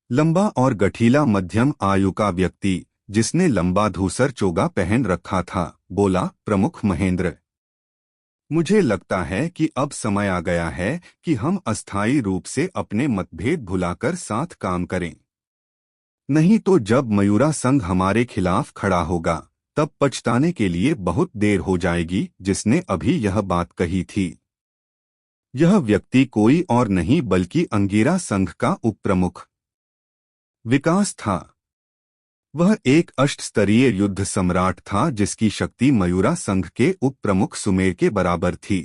लंबा और गठीला मध्यम आयु का व्यक्ति, जिसने लंबा धूसर चोगा पहन रखा था, बोला, प्रमुख महेंद्र, मुझे लगता है कि अब समय आ गया है कि हम अस्थायी रूप से अपने मतभेद भुलाकर साथ काम करें। नहीं तो जब मयूरा संघ हमारे खिलाफ खड़ा होगा तब पछताने के लिए बहुत देर हो जाएगी। जिसने अभी यह बात कही थी, यह व्यक्ति कोई और नहीं बल्कि अंगीरा संघ का उपप्रमुख विकास था। वह एक अष्टस्तरीय युद्ध सम्राट था जिसकी शक्ति मयूरा संघ के उपप्रमुख सुमेर के बराबर थी।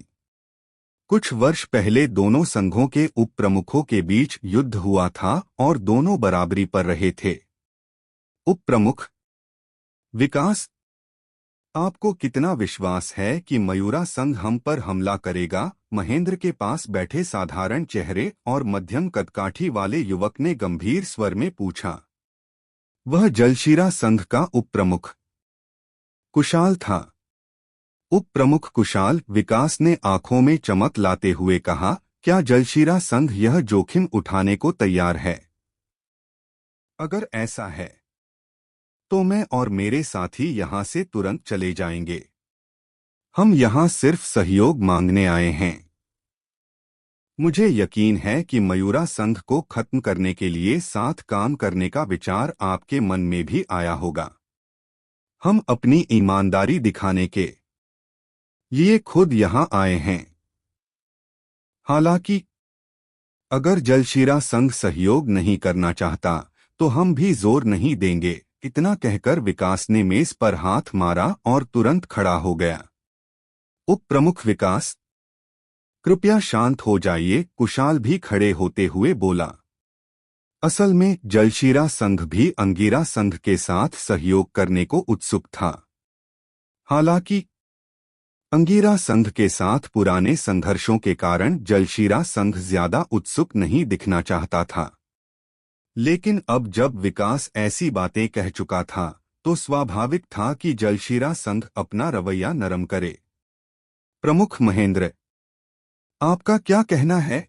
कुछ वर्ष पहले दोनों संघों के उपप्रमुखों के बीच युद्ध हुआ था और दोनों बराबरी पर रहे थे। उपप्रमुख विकास, आपको कितना विश्वास है कि मयूरा संघ हम पर हमला करेगा? महेंद्र के पास बैठे साधारण चेहरे और मध्यम कदकाठी वाले युवक ने गंभीर स्वर में पूछा। वह जलशिरा संघ का उपप्रमुख कुशाल था। उपप्रमुख कुशाल विकास ने आंखों में चमक लाते हुए कहा, क्या जलशिरा संघ यह जोखिम उठाने को तैयार है? अगर ऐसा है तो मैं और मेरे साथी यहां से तुरंत चले जाएंगे। हम यहां सिर्फ सहयोग मांगने आए हैं। मुझे यकीन है कि मयूरा संघ को खत्म करने के लिए साथ काम करने का विचार आपके मन में भी आया होगा। हम अपनी ईमानदारी दिखाने के लिए खुद यहां आए हैं। हालांकि अगर जलशिरा संघ सहयोग नहीं करना चाहता तो हम भी जोर नहीं देंगे। इतना कहकर विकास ने मेज पर हाथ मारा और तुरंत खड़ा हो गया। उपप्रमुख विकास, कृपया शांत हो जाइए, कुशाल भी खड़े होते हुए बोला। असल में जलशिरा संघ भी अंगीरा संघ के साथ सहयोग करने को उत्सुक था। हालांकि अंगीरा संघ के साथ पुराने संघर्षों के कारण जलशिरा संघ ज्यादा उत्सुक नहीं दिखना चाहता था। लेकिन अब जब विकास ऐसी बातें कह चुका था तो स्वाभाविक था कि जलशिरा संघ अपना रवैया नरम करे। प्रमुख महेंद्र, आपका क्या कहना है?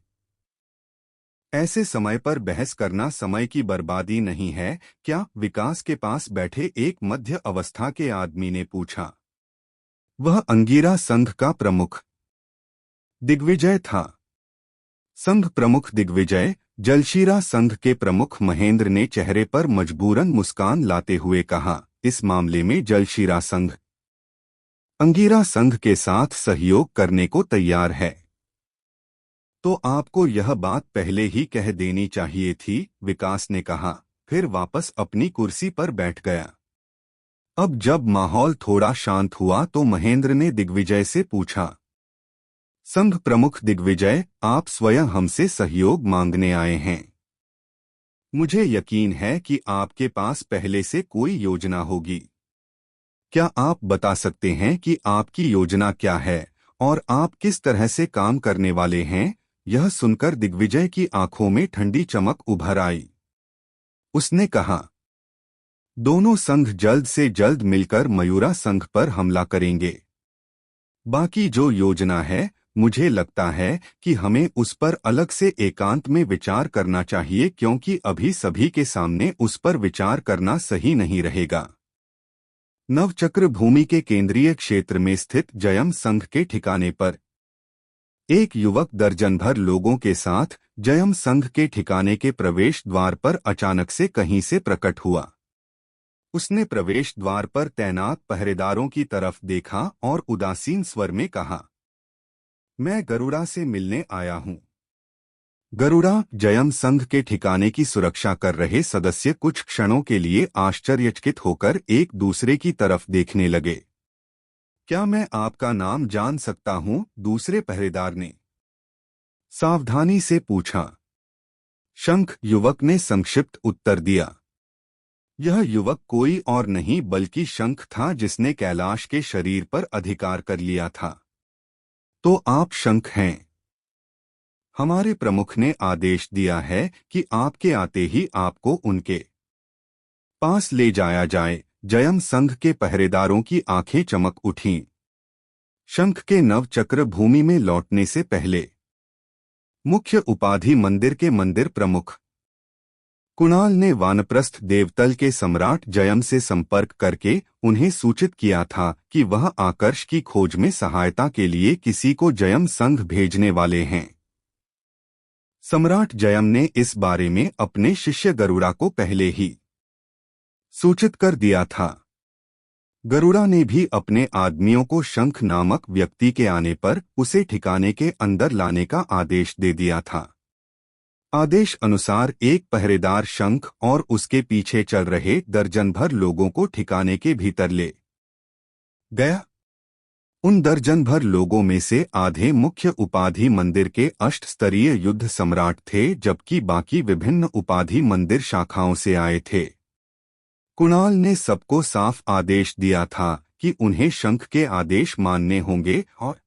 ऐसे समय पर बहस करना समय की बर्बादी नहीं है क्या? विकास के पास बैठे एक मध्य अवस्था के आदमी ने पूछा। वह अंगीरा संघ का प्रमुख दिग्विजय था। संघ प्रमुख दिग्विजय जलशिरा संघ के प्रमुख महेंद्र ने चेहरे पर मजबूरन मुस्कान लाते हुए कहा, इस मामले में जलशिरा संघ अंगीरा संघ के साथ सहयोग करने को तैयार है। तो आपको यह बात पहले ही कह देनी चाहिए थी, विकास ने कहा, फिर वापस अपनी कुर्सी पर बैठ गया। अब जब माहौल थोड़ा शांत हुआ तो महेंद्र ने दिग्विजय से पूछा, संघ प्रमुख दिग्विजय, आप स्वयं हमसे सहयोग मांगने आए हैं। मुझे यकीन है कि आपके पास पहले से कोई योजना होगी। क्या आप बता सकते हैं कि आपकी योजना क्या है और आप किस तरह से काम करने वाले हैं? यह सुनकर दिग्विजय की आंखों में ठंडी चमक उभर आई। उसने कहा, दोनों संघ जल्द से जल्द मिलकर मयूरा संघ पर हमला करेंगे। बाकी जो योजना है, मुझे लगता है कि हमें उस पर अलग से एकांत में विचार करना चाहिए, क्योंकि अभी सभी के सामने उस पर विचार करना सही नहीं रहेगा। नवचक्र भूमि के केंद्रीय क्षेत्र में स्थित जयम संघ के ठिकाने पर एक युवक दर्जन भर लोगों के साथ जयम संघ के ठिकाने के प्रवेश द्वार पर अचानक से कहीं से प्रकट हुआ। उसने प्रवेश द्वार पर तैनात पहरेदारों की तरफ देखा और उदासीन स्वर में कहा, मैं गरुड़ा से मिलने आया हूं। गरुड़ा जयम संघ के ठिकाने की सुरक्षा कर रहे सदस्य कुछ क्षणों के लिए आश्चर्यचकित होकर एक दूसरे की तरफ देखने लगे। क्या मैं आपका नाम जान सकता हूं? दूसरे पहरेदार ने सावधानी से पूछा। शंख युवक ने संक्षिप्त उत्तर दिया। यह युवक कोई और नहीं बल्कि शंख था जिसने कैलाश के शरीर पर अधिकार कर लिया था। तो आप शंख हैं? हमारे प्रमुख ने आदेश दिया है कि आपके आते ही आपको उनके पास ले जाया जाए। जयम संघ के पहरेदारों की आंखें चमक उठीं। शंख के नवचक्र भूमि में लौटने से पहले मुख्य उपाधि मंदिर के मंदिर प्रमुख कुणाल ने वानप्रस्थ देवतल के सम्राट जयम से संपर्क करके उन्हें सूचित किया था कि वह आकर्ष की खोज में सहायता के लिए किसी को जयम संघ भेजने वाले हैं। सम्राट जयम ने इस बारे में अपने शिष्य गरुड़ा को पहले ही सूचित कर दिया था। गरुड़ा ने भी अपने आदमियों को शंख नामक व्यक्ति के आने पर उसे ठिकाने के अंदर लाने का आदेश दे दिया था। आदेश अनुसार एक पहरेदार शंख और उसके पीछे चल रहे दर्जन भर लोगों को ठिकाने के भीतर ले गया। उन दर्जन भर लोगों में से आधे मुख्य उपाधि मंदिर के अष्ट स्तरीय युद्ध सम्राट थे, जबकि बाकी विभिन्न उपाधि मंदिर शाखाओं से आए थे। कुणाल ने सबको साफ आदेश दिया था कि उन्हें शंख के आदेश मानने होंगे और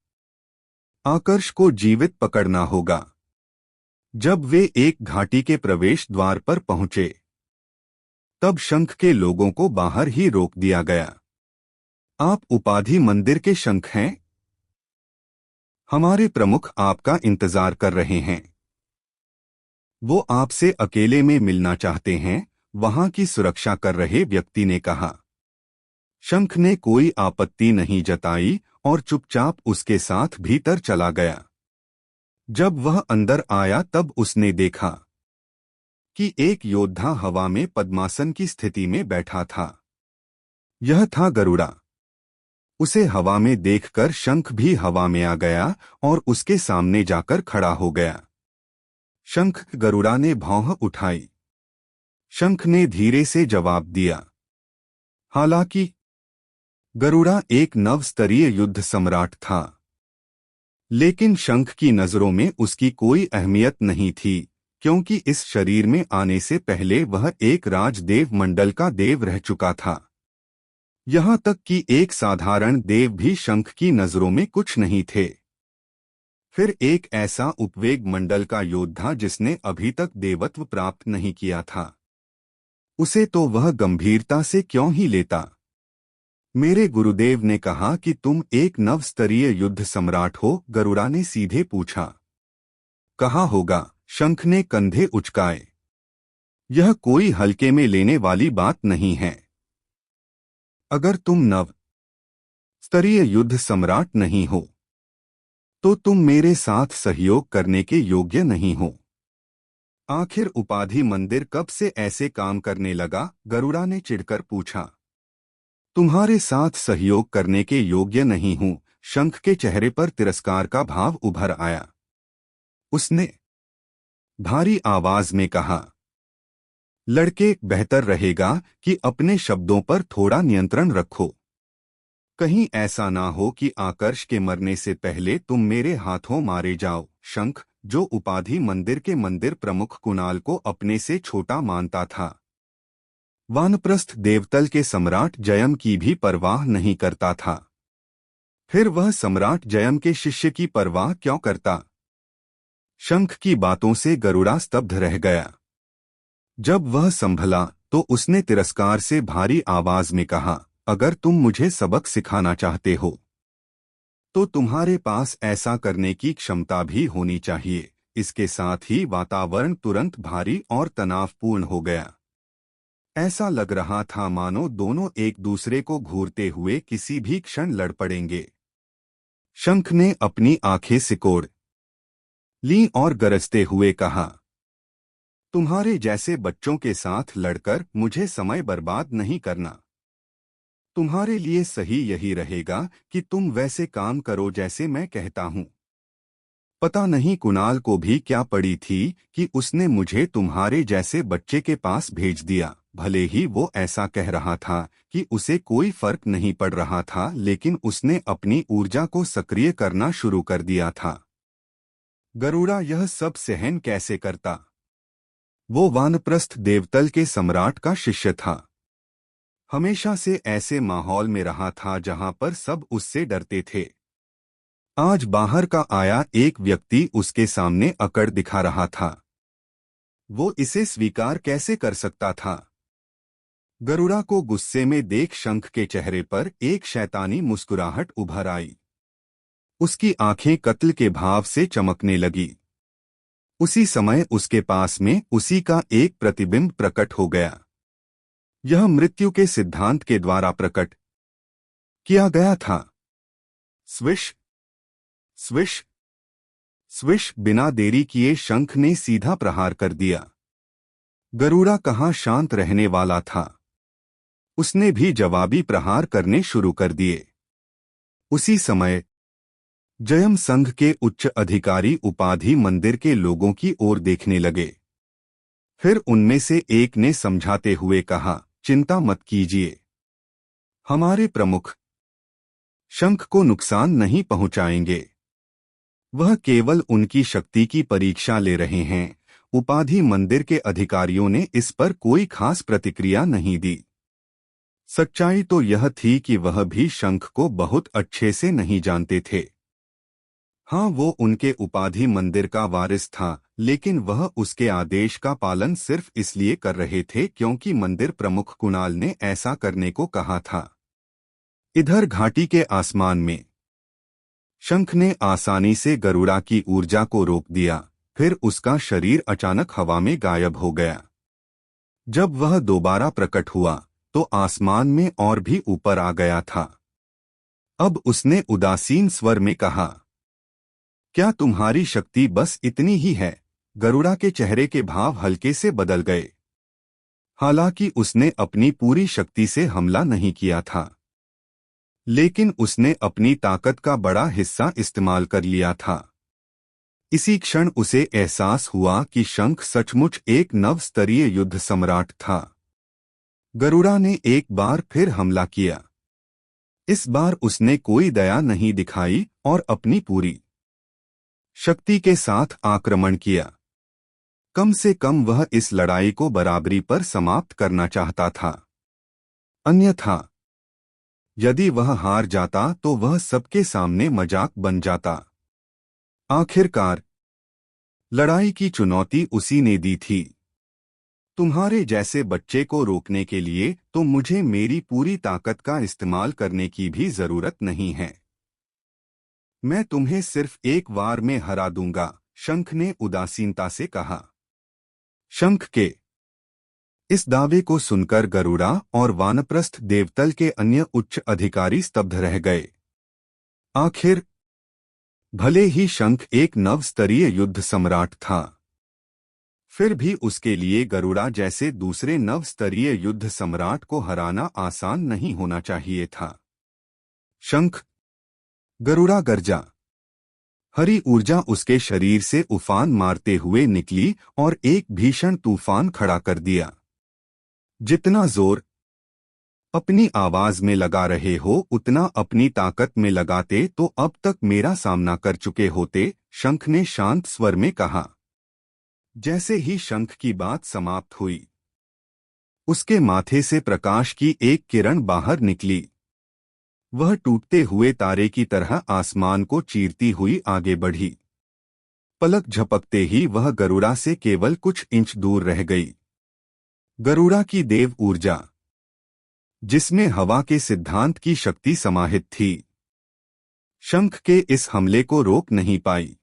आकर्ष को जीवित पकड़ना होगा। जब वे एक घाटी के प्रवेश द्वार पर पहुंचे, तब शंख के लोगों को बाहर ही रोक दिया गया। आप उपाधि मंदिर के शंख हैं? हमारे प्रमुख आपका इंतजार कर रहे हैं। वो आपसे अकेले में मिलना चाहते हैं, वहां की सुरक्षा कर रहे व्यक्ति ने कहा। शंख ने कोई आपत्ति नहीं जताई और चुपचाप उसके साथ भीतर चला गया। जब वह अंदर आया तब उसने देखा कि एक योद्धा हवा में पद्मासन की स्थिति में बैठा था। यह था गरुड़ा। उसे हवा में देखकर शंख भी हवा में आ गया और उसके सामने जाकर खड़ा हो गया। शंख गरुड़ा ने भौं उठाई। शंख ने धीरे से जवाब दिया। हालांकि गरुड़ा एक नवस्तरीय युद्ध सम्राट था, लेकिन शंख की नजरों में उसकी कोई अहमियत नहीं थी, क्योंकि इस शरीर में आने से पहले वह एक राजदेव मंडल का देव रह चुका था। यहां तक कि एक साधारण देव भी शंख की नजरों में कुछ नहीं थे। फिर एक ऐसा उपवेग मंडल का योद्धा जिसने अभी तक देवत्व प्राप्त नहीं किया था, उसे तो वह गंभीरता से क्यों ही लेता। मेरे गुरुदेव ने कहा कि तुम एक नवस्तरीय युद्ध सम्राट हो, गरुड़ा ने सीधे पूछा। कहा होगा, शंख ने कंधे उचकाए। यह कोई हल्के में लेने वाली बात नहीं है। अगर तुम नव स्तरीय युद्ध सम्राट नहीं हो, तो तुम मेरे साथ सहयोग करने के योग्य नहीं हो। आखिर उपाधि मंदिर कब से ऐसे काम करने लगा? गरुड़ा ने चिढ़कर पूछा। तुम्हारे साथ सहयोग करने के योग्य नहीं हूं। शंख के चेहरे पर तिरस्कार का भाव उभर आया। उसने भारी आवाज में कहा, लड़के, बेहतर रहेगा कि अपने शब्दों पर थोड़ा नियंत्रण रखो। कहीं ऐसा ना हो कि आकर्ष के मरने से पहले तुम मेरे हाथों मारे जाओ। शंख, जो उपाधि मंदिर के मंदिर प्रमुख कुणाल को अपने से छोटा मानता था, वानप्रस्थ देवतल के सम्राट जयम की भी परवाह नहीं करता था। फिर वह सम्राट जयम के शिष्य की परवाह क्यों करता? शंख की बातों से गरुड़ा स्तब्ध रह गया। जब वह संभला तो उसने तिरस्कार से भारी आवाज में कहा, अगर तुम मुझे सबक सिखाना चाहते हो, तो तुम्हारे पास ऐसा करने की क्षमता भी होनी चाहिए। इसके साथ ही वातावरण तुरंत भारी और तनावपूर्ण हो गया। ऐसा लग रहा था मानो दोनों एक दूसरे को घूरते हुए किसी भी क्षण लड़ पड़ेंगे। शंख ने अपनी आंखें सिकोड़ ली और गरजते हुए कहा, तुम्हारे जैसे बच्चों के साथ लड़कर मुझे समय बर्बाद नहीं करना। तुम्हारे लिए सही यही रहेगा कि तुम वैसे काम करो जैसे मैं कहता हूं। पता नहीं कुणाल को भी क्या पड़ी थी कि उसने मुझे तुम्हारे जैसे बच्चे के पास भेज दिया। भले ही वो ऐसा कह रहा था कि उसे कोई फर्क नहीं पड़ रहा था, लेकिन उसने अपनी ऊर्जा को सक्रिय करना शुरू कर दिया था। गरुड़ा यह सब सहन कैसे करता? वो वानप्रस्थ देवतल के सम्राट का शिष्य था। हमेशा से ऐसे माहौल में रहा था जहां पर सब उससे डरते थे। आज बाहर का आया एक व्यक्ति उसके सामने अकड़ दिखा रहा था। वो इसे स्वीकार कैसे कर सकता था? गरुड़ा को गुस्से में देख शंख के चेहरे पर एक शैतानी मुस्कुराहट उभर आई। उसकी आंखें कत्ल के भाव से चमकने लगी। उसी समय उसके पास में उसी का एक प्रतिबिंब प्रकट हो गया। यह मृत्यु के सिद्धांत के द्वारा प्रकट किया गया था। Swish swish swish. बिना देरी किए शंख ने सीधा प्रहार कर दिया। गरुड़ा कहाँ शांत रहने वाला था। उसने भी जवाबी प्रहार करने शुरू कर दिए। उसी समय जयम संघ के उच्च अधिकारी उपाधि मंदिर के लोगों की ओर देखने लगे। फिर उनमें से एक ने समझाते हुए कहा, चिंता मत कीजिए, हमारे प्रमुख शंख को नुकसान नहीं पहुंचाएंगे। वह केवल उनकी शक्ति की परीक्षा ले रहे हैं। उपाधि मंदिर के अधिकारियों ने इस पर कोई खास प्रतिक्रिया नहीं दी। सच्चाई तो यह थी कि वह भी शंख को बहुत अच्छे से नहीं जानते थे। हाँ, वो उनके उपाधि मंदिर का वारिस था, लेकिन वह उसके आदेश का पालन सिर्फ इसलिए कर रहे थे क्योंकि मंदिर प्रमुख कुणाल ने ऐसा करने को कहा था। इधर घाटी के आसमान में शंख ने आसानी से गरुड़ा की ऊर्जा को रोक दिया। फिर उसका शरीर अचानक हवा में गायब हो गया। जब वह दोबारा प्रकट हुआ तो आसमान में और भी ऊपर आ गया था। अब उसने उदासीन स्वर में कहा, क्या तुम्हारी शक्ति बस इतनी ही है? गरुड़ा के चेहरे के भाव हल्के से बदल गए। हालांकि उसने अपनी पूरी शक्ति से हमला नहीं किया था, लेकिन उसने अपनी ताकत का बड़ा हिस्सा इस्तेमाल कर लिया था। इसी क्षण उसे एहसास हुआ कि शंख सचमुच एक नव स्तरीय युद्ध सम्राट था। गरुड़ा ने एक बार फिर हमला किया। इस बार उसने कोई दया नहीं दिखाई और अपनी पूरी शक्ति के साथ आक्रमण किया। कम से कम वह इस लड़ाई को बराबरी पर समाप्त करना चाहता था। अन्यथा यदि वह हार जाता तो वह सबके सामने मजाक बन जाता। आखिरकार लड़ाई की चुनौती उसी ने दी थी। तुम्हारे जैसे बच्चे को रोकने के लिए तो मुझे मेरी पूरी ताकत का इस्तेमाल करने की भी जरूरत नहीं है। मैं तुम्हें सिर्फ एक वार में हरा दूंगा, शंख ने उदासीनता से कहा। शंख के इस दावे को सुनकर गरुड़ा और वानप्रस्थ देवतल के अन्य उच्च अधिकारी स्तब्ध रह गए। आखिर भले ही शंख एक नव स्तरीय युद्ध सम्राट था, फिर भी उसके लिए गरुड़ा जैसे दूसरे नव स्तरीय युद्ध सम्राट को हराना आसान नहीं होना चाहिए था। शंख! गरुड़ा गर्जा। हरी ऊर्जा उसके शरीर से उफान मारते हुए निकली और एक भीषण तूफान खड़ा कर दिया। जितना जोर अपनी आवाज में लगा रहे हो उतना अपनी ताकत में लगाते तो अब तक मेरा सामना कर चुके होते, शंख ने शांत स्वर में कहा। जैसे ही शंख की बात समाप्त हुई, उसके माथे से प्रकाश की एक किरण बाहर निकली। वह टूटते हुए तारे की तरह आसमान को चीरती हुई आगे बढ़ी। पलक झपकते ही वह गरुड़ा से केवल कुछ इंच दूर रह गई। गरुड़ा की देव ऊर्जा, जिसमें हवा के सिद्धांत की शक्ति समाहित थी, शंख के इस हमले को रोक नहीं पाई।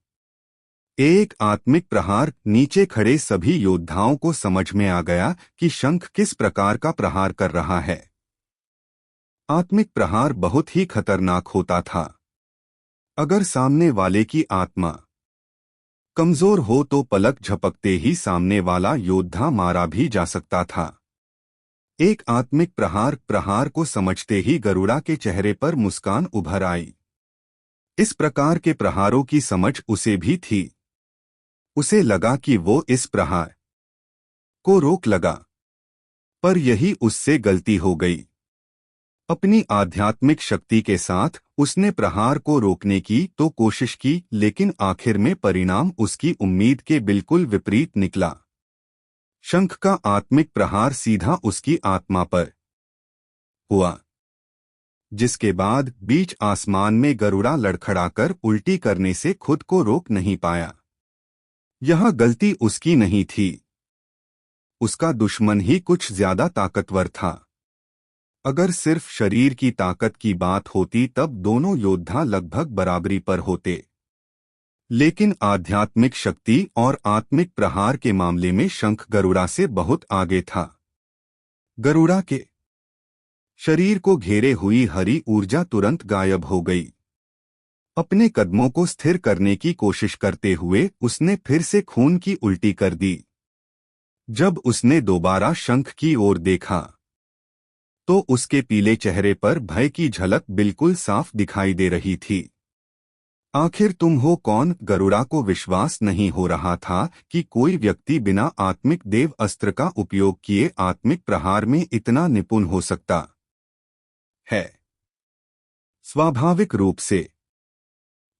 एक आत्मिक प्रहार। नीचे खड़े सभी योद्धाओं को समझ में आ गया कि शंख किस प्रकार का प्रहार कर रहा है। आत्मिक प्रहार बहुत ही खतरनाक होता था। अगर सामने वाले की आत्मा कमजोर हो तो पलक झपकते ही सामने वाला योद्धा मारा भी जा सकता था। एक आत्मिक प्रहार को समझते ही गरुड़ा के चेहरे पर मुस्कान उभर आई। इस प्रकार के प्रहारों की समझ उसे भी थी। उसे लगा कि वो इस प्रहार को रोक लगा, पर यही उससे गलती हो गई। अपनी आध्यात्मिक शक्ति के साथ उसने प्रहार को रोकने की तो कोशिश की, लेकिन आखिर में परिणाम उसकी उम्मीद के बिल्कुल विपरीत निकला। शंख का आत्मिक प्रहार सीधा उसकी आत्मा पर हुआ, जिसके बाद बीच आसमान में गरुड़ा लड़खड़ाकर उल्टी करने से खुद को रोक नहीं पाया। यह गलती उसकी नहीं थी, उसका दुश्मन ही कुछ ज्यादा ताकतवर था। अगर सिर्फ शरीर की ताकत की बात होती तब दोनों योद्धा लगभग बराबरी पर होते, लेकिन आध्यात्मिक शक्ति और आत्मिक प्रहार के मामले में शंख गरुड़ा से बहुत आगे था। गरुड़ा के शरीर को घेरे हुई हरी ऊर्जा तुरंत गायब हो गई। अपने कदमों को स्थिर करने की कोशिश करते हुए उसने फिर से खून की उल्टी कर दी। जब उसने दोबारा शंख की ओर देखा तो उसके पीले चेहरे पर भय की झलक बिल्कुल साफ दिखाई दे रही थी। आखिर तुम हो कौन? गरुड़ा को विश्वास नहीं हो रहा था कि कोई व्यक्ति बिना आत्मिक देव अस्त्र का उपयोग किए आत्मिक प्रहार में इतना निपुण हो सकता है। स्वाभाविक रूप से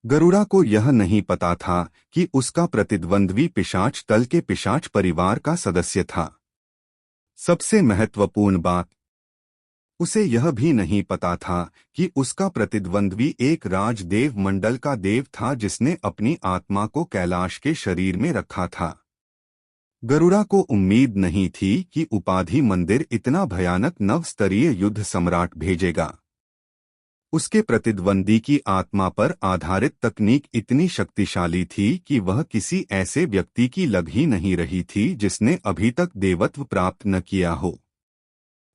गरुड़ा को यह नहीं पता था कि उसका प्रतिद्वंद्वी पिशाच तल के पिशाच परिवार का सदस्य था। सबसे महत्वपूर्ण बात, उसे यह भी नहीं पता था कि उसका प्रतिद्वंद्वी एक राजदेव मंडल का देव था जिसने अपनी आत्मा को कैलाश के शरीर में रखा था। गरुड़ा को उम्मीद नहीं थी कि उपाधि मंदिर इतना भयानक नव-स्तरीय युद्ध सम्राट भेजेगा। उसके प्रतिद्वंदी की आत्मा पर आधारित तकनीक इतनी शक्तिशाली थी कि वह किसी ऐसे व्यक्ति की लग ही नहीं रही थी जिसने अभी तक देवत्व प्राप्त न किया हो।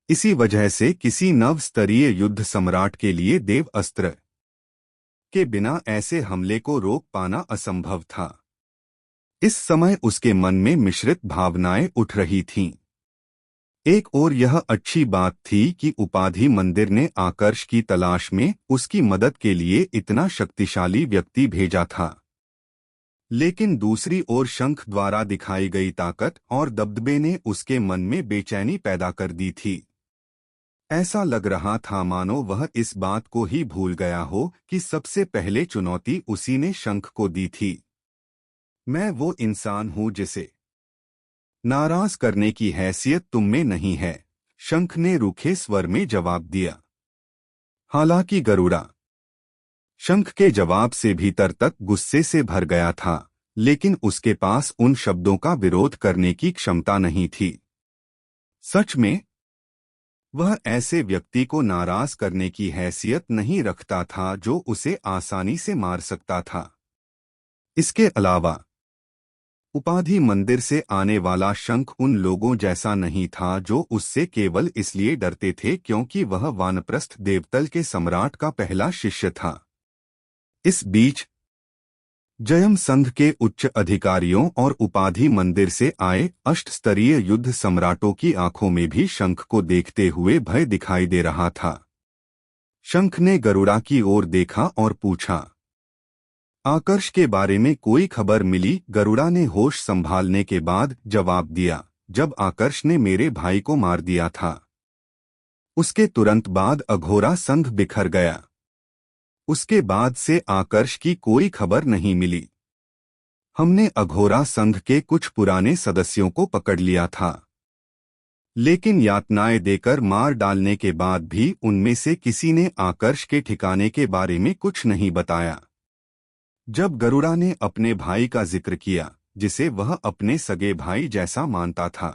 इसी वजह से किसी नव स्तरीय युद्ध सम्राट के लिए देव अस्त्र के बिना ऐसे हमले को रोक पाना असंभव था। इस समय उसके मन में मिश्रित भावनाएं उठ रही थीं। एक ओर यह अच्छी बात थी कि उपाधि मंदिर ने आकर्ष की तलाश में उसकी मदद के लिए इतना शक्तिशाली व्यक्ति भेजा था, लेकिन दूसरी ओर शंख द्वारा दिखाई गई ताकत और दबदबे ने उसके मन में बेचैनी पैदा कर दी थी। ऐसा लग रहा था मानो वह इस बात को ही भूल गया हो कि सबसे पहले चुनौती उसी ने शंख को दी थी। मैं वो इंसान हूँ जिसे नाराज करने की हैसियत तुम में नहीं है, शंख ने रूखे स्वर में जवाब दिया। हालांकि गरुड़ा शंख के जवाब से भीतर तक गुस्से से भर गया था, लेकिन उसके पास उन शब्दों का विरोध करने की क्षमता नहीं थी। सच में वह ऐसे व्यक्ति को नाराज करने की हैसियत नहीं रखता था जो उसे आसानी से मार सकता था। इसके अलावा उपाधि मंदिर से आने वाला शंख उन लोगों जैसा नहीं था जो उससे केवल इसलिए डरते थे क्योंकि वह वानप्रस्थ देवतल के सम्राट का पहला शिष्य था। इस बीच जयम संघ के उच्च अधिकारियों और उपाधि मंदिर से आए अष्ट स्तरीय युद्ध सम्राटों की आंखों में भी शंख को देखते हुए भय दिखाई दे रहा था। शंख ने गरुड़ा की ओर देखा और पूछा, आकर्ष के बारे में कोई खबर मिली? गरुड़ा ने होश संभालने के बाद जवाब दिया, जब आकर्ष ने मेरे भाई को मार दिया था, उसके तुरंत बाद अघोरा संघ बिखर गया। उसके बाद से आकर्ष की कोई खबर नहीं मिली। हमने अघोरा संघ के कुछ पुराने सदस्यों को पकड़ लिया था, लेकिन यातनाएं देकर मार डालने के बाद भी उनमें से किसी ने आकर्ष के ठिकाने के बारे में कुछ नहीं बताया। जब गरुड़ा ने अपने भाई का जिक्र किया, जिसे वह अपने सगे भाई जैसा मानता था,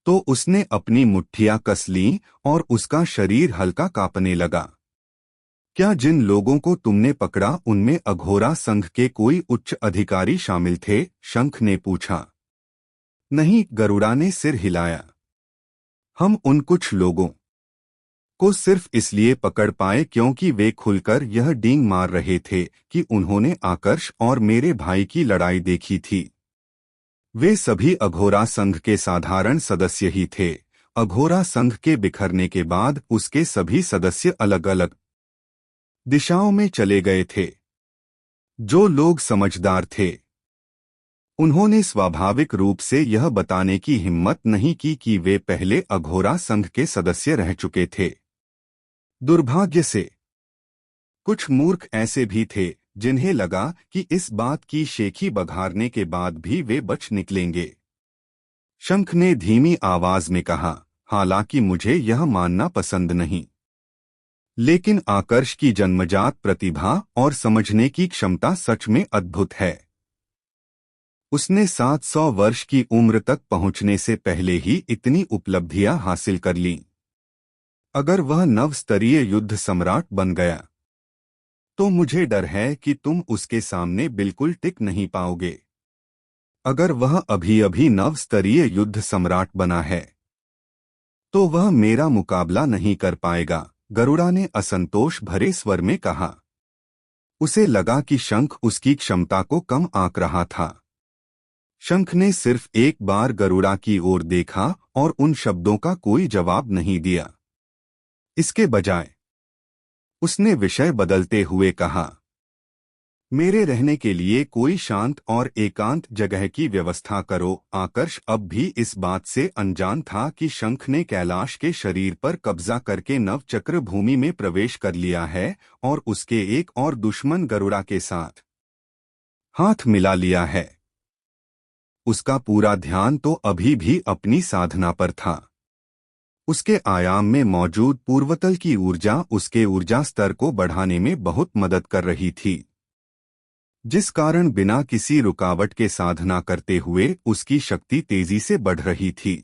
तो उसने अपनी मुट्ठियां कस लीं और उसका शरीर हल्का कांपने लगा। क्या जिन लोगों को तुमने पकड़ा उनमें अघोरा संघ के कोई उच्च अधिकारी शामिल थे? शंख ने पूछा। नहीं, गरुड़ा ने सिर हिलाया। हम उन कुछ लोगों को सिर्फ इसलिए पकड़ पाए क्योंकि वे खुलकर यह डींग मार रहे थे कि उन्होंने आकर्ष और मेरे भाई की लड़ाई देखी थी। वे सभी अघोरा संघ के साधारण सदस्य ही थे। अघोरा संघ के बिखरने के बाद उसके सभी सदस्य अलग अलग दिशाओं में चले गए थे। जो लोग समझदार थे उन्होंने स्वाभाविक रूप से यह बताने की हिम्मत नहीं की कि वे पहले अघोरा संघ के सदस्य रह चुके थे। दुर्भाग्य से कुछ मूर्ख ऐसे भी थे जिन्हें लगा कि इस बात की शेखी बघारने के बाद भी वे बच निकलेंगे। शंख ने धीमी आवाज में कहा, हालांकि मुझे यह मानना पसंद नहीं, लेकिन आकर्ष की जन्मजात प्रतिभा और समझने की क्षमता सच में अद्भुत है। उसने 700 वर्ष की उम्र तक पहुंचने से पहले ही इतनी उपलब्धियां हासिल कर लीं। अगर वह नवस्तरीय युद्ध सम्राट बन गया तो मुझे डर है कि तुम उसके सामने बिल्कुल टिक नहीं पाओगे। अगर वह अभी अभी नवस्तरीय युद्ध सम्राट बना है तो वह मेरा मुकाबला नहीं कर पाएगा, गरुड़ा ने असंतोष भरे स्वर में कहा। उसे लगा कि शंख उसकी क्षमता को कम आंक रहा था। शंख ने सिर्फ एक बार गरुड़ा की ओर देखा और उन शब्दों का कोई जवाब नहीं दिया। इसके बजाय उसने विषय बदलते हुए कहा, मेरे रहने के लिए कोई शांत और एकांत जगह की व्यवस्था करो। आकर्ष अब भी इस बात से अनजान था कि शंख ने कैलाश के शरीर पर कब्जा करके नवचक्र भूमि में प्रवेश कर लिया है और उसके एक और दुश्मन गरुड़ा के साथ हाथ मिला लिया है। उसका पूरा ध्यान तो अभी भी अपनी साधना पर था। उसके आयाम में मौजूद पूर्वतल की ऊर्जा उसके ऊर्जा स्तर को बढ़ाने में बहुत मदद कर रही थी, जिस कारण बिना किसी रुकावट के साधना करते हुए उसकी शक्ति तेजी से बढ़ रही थी।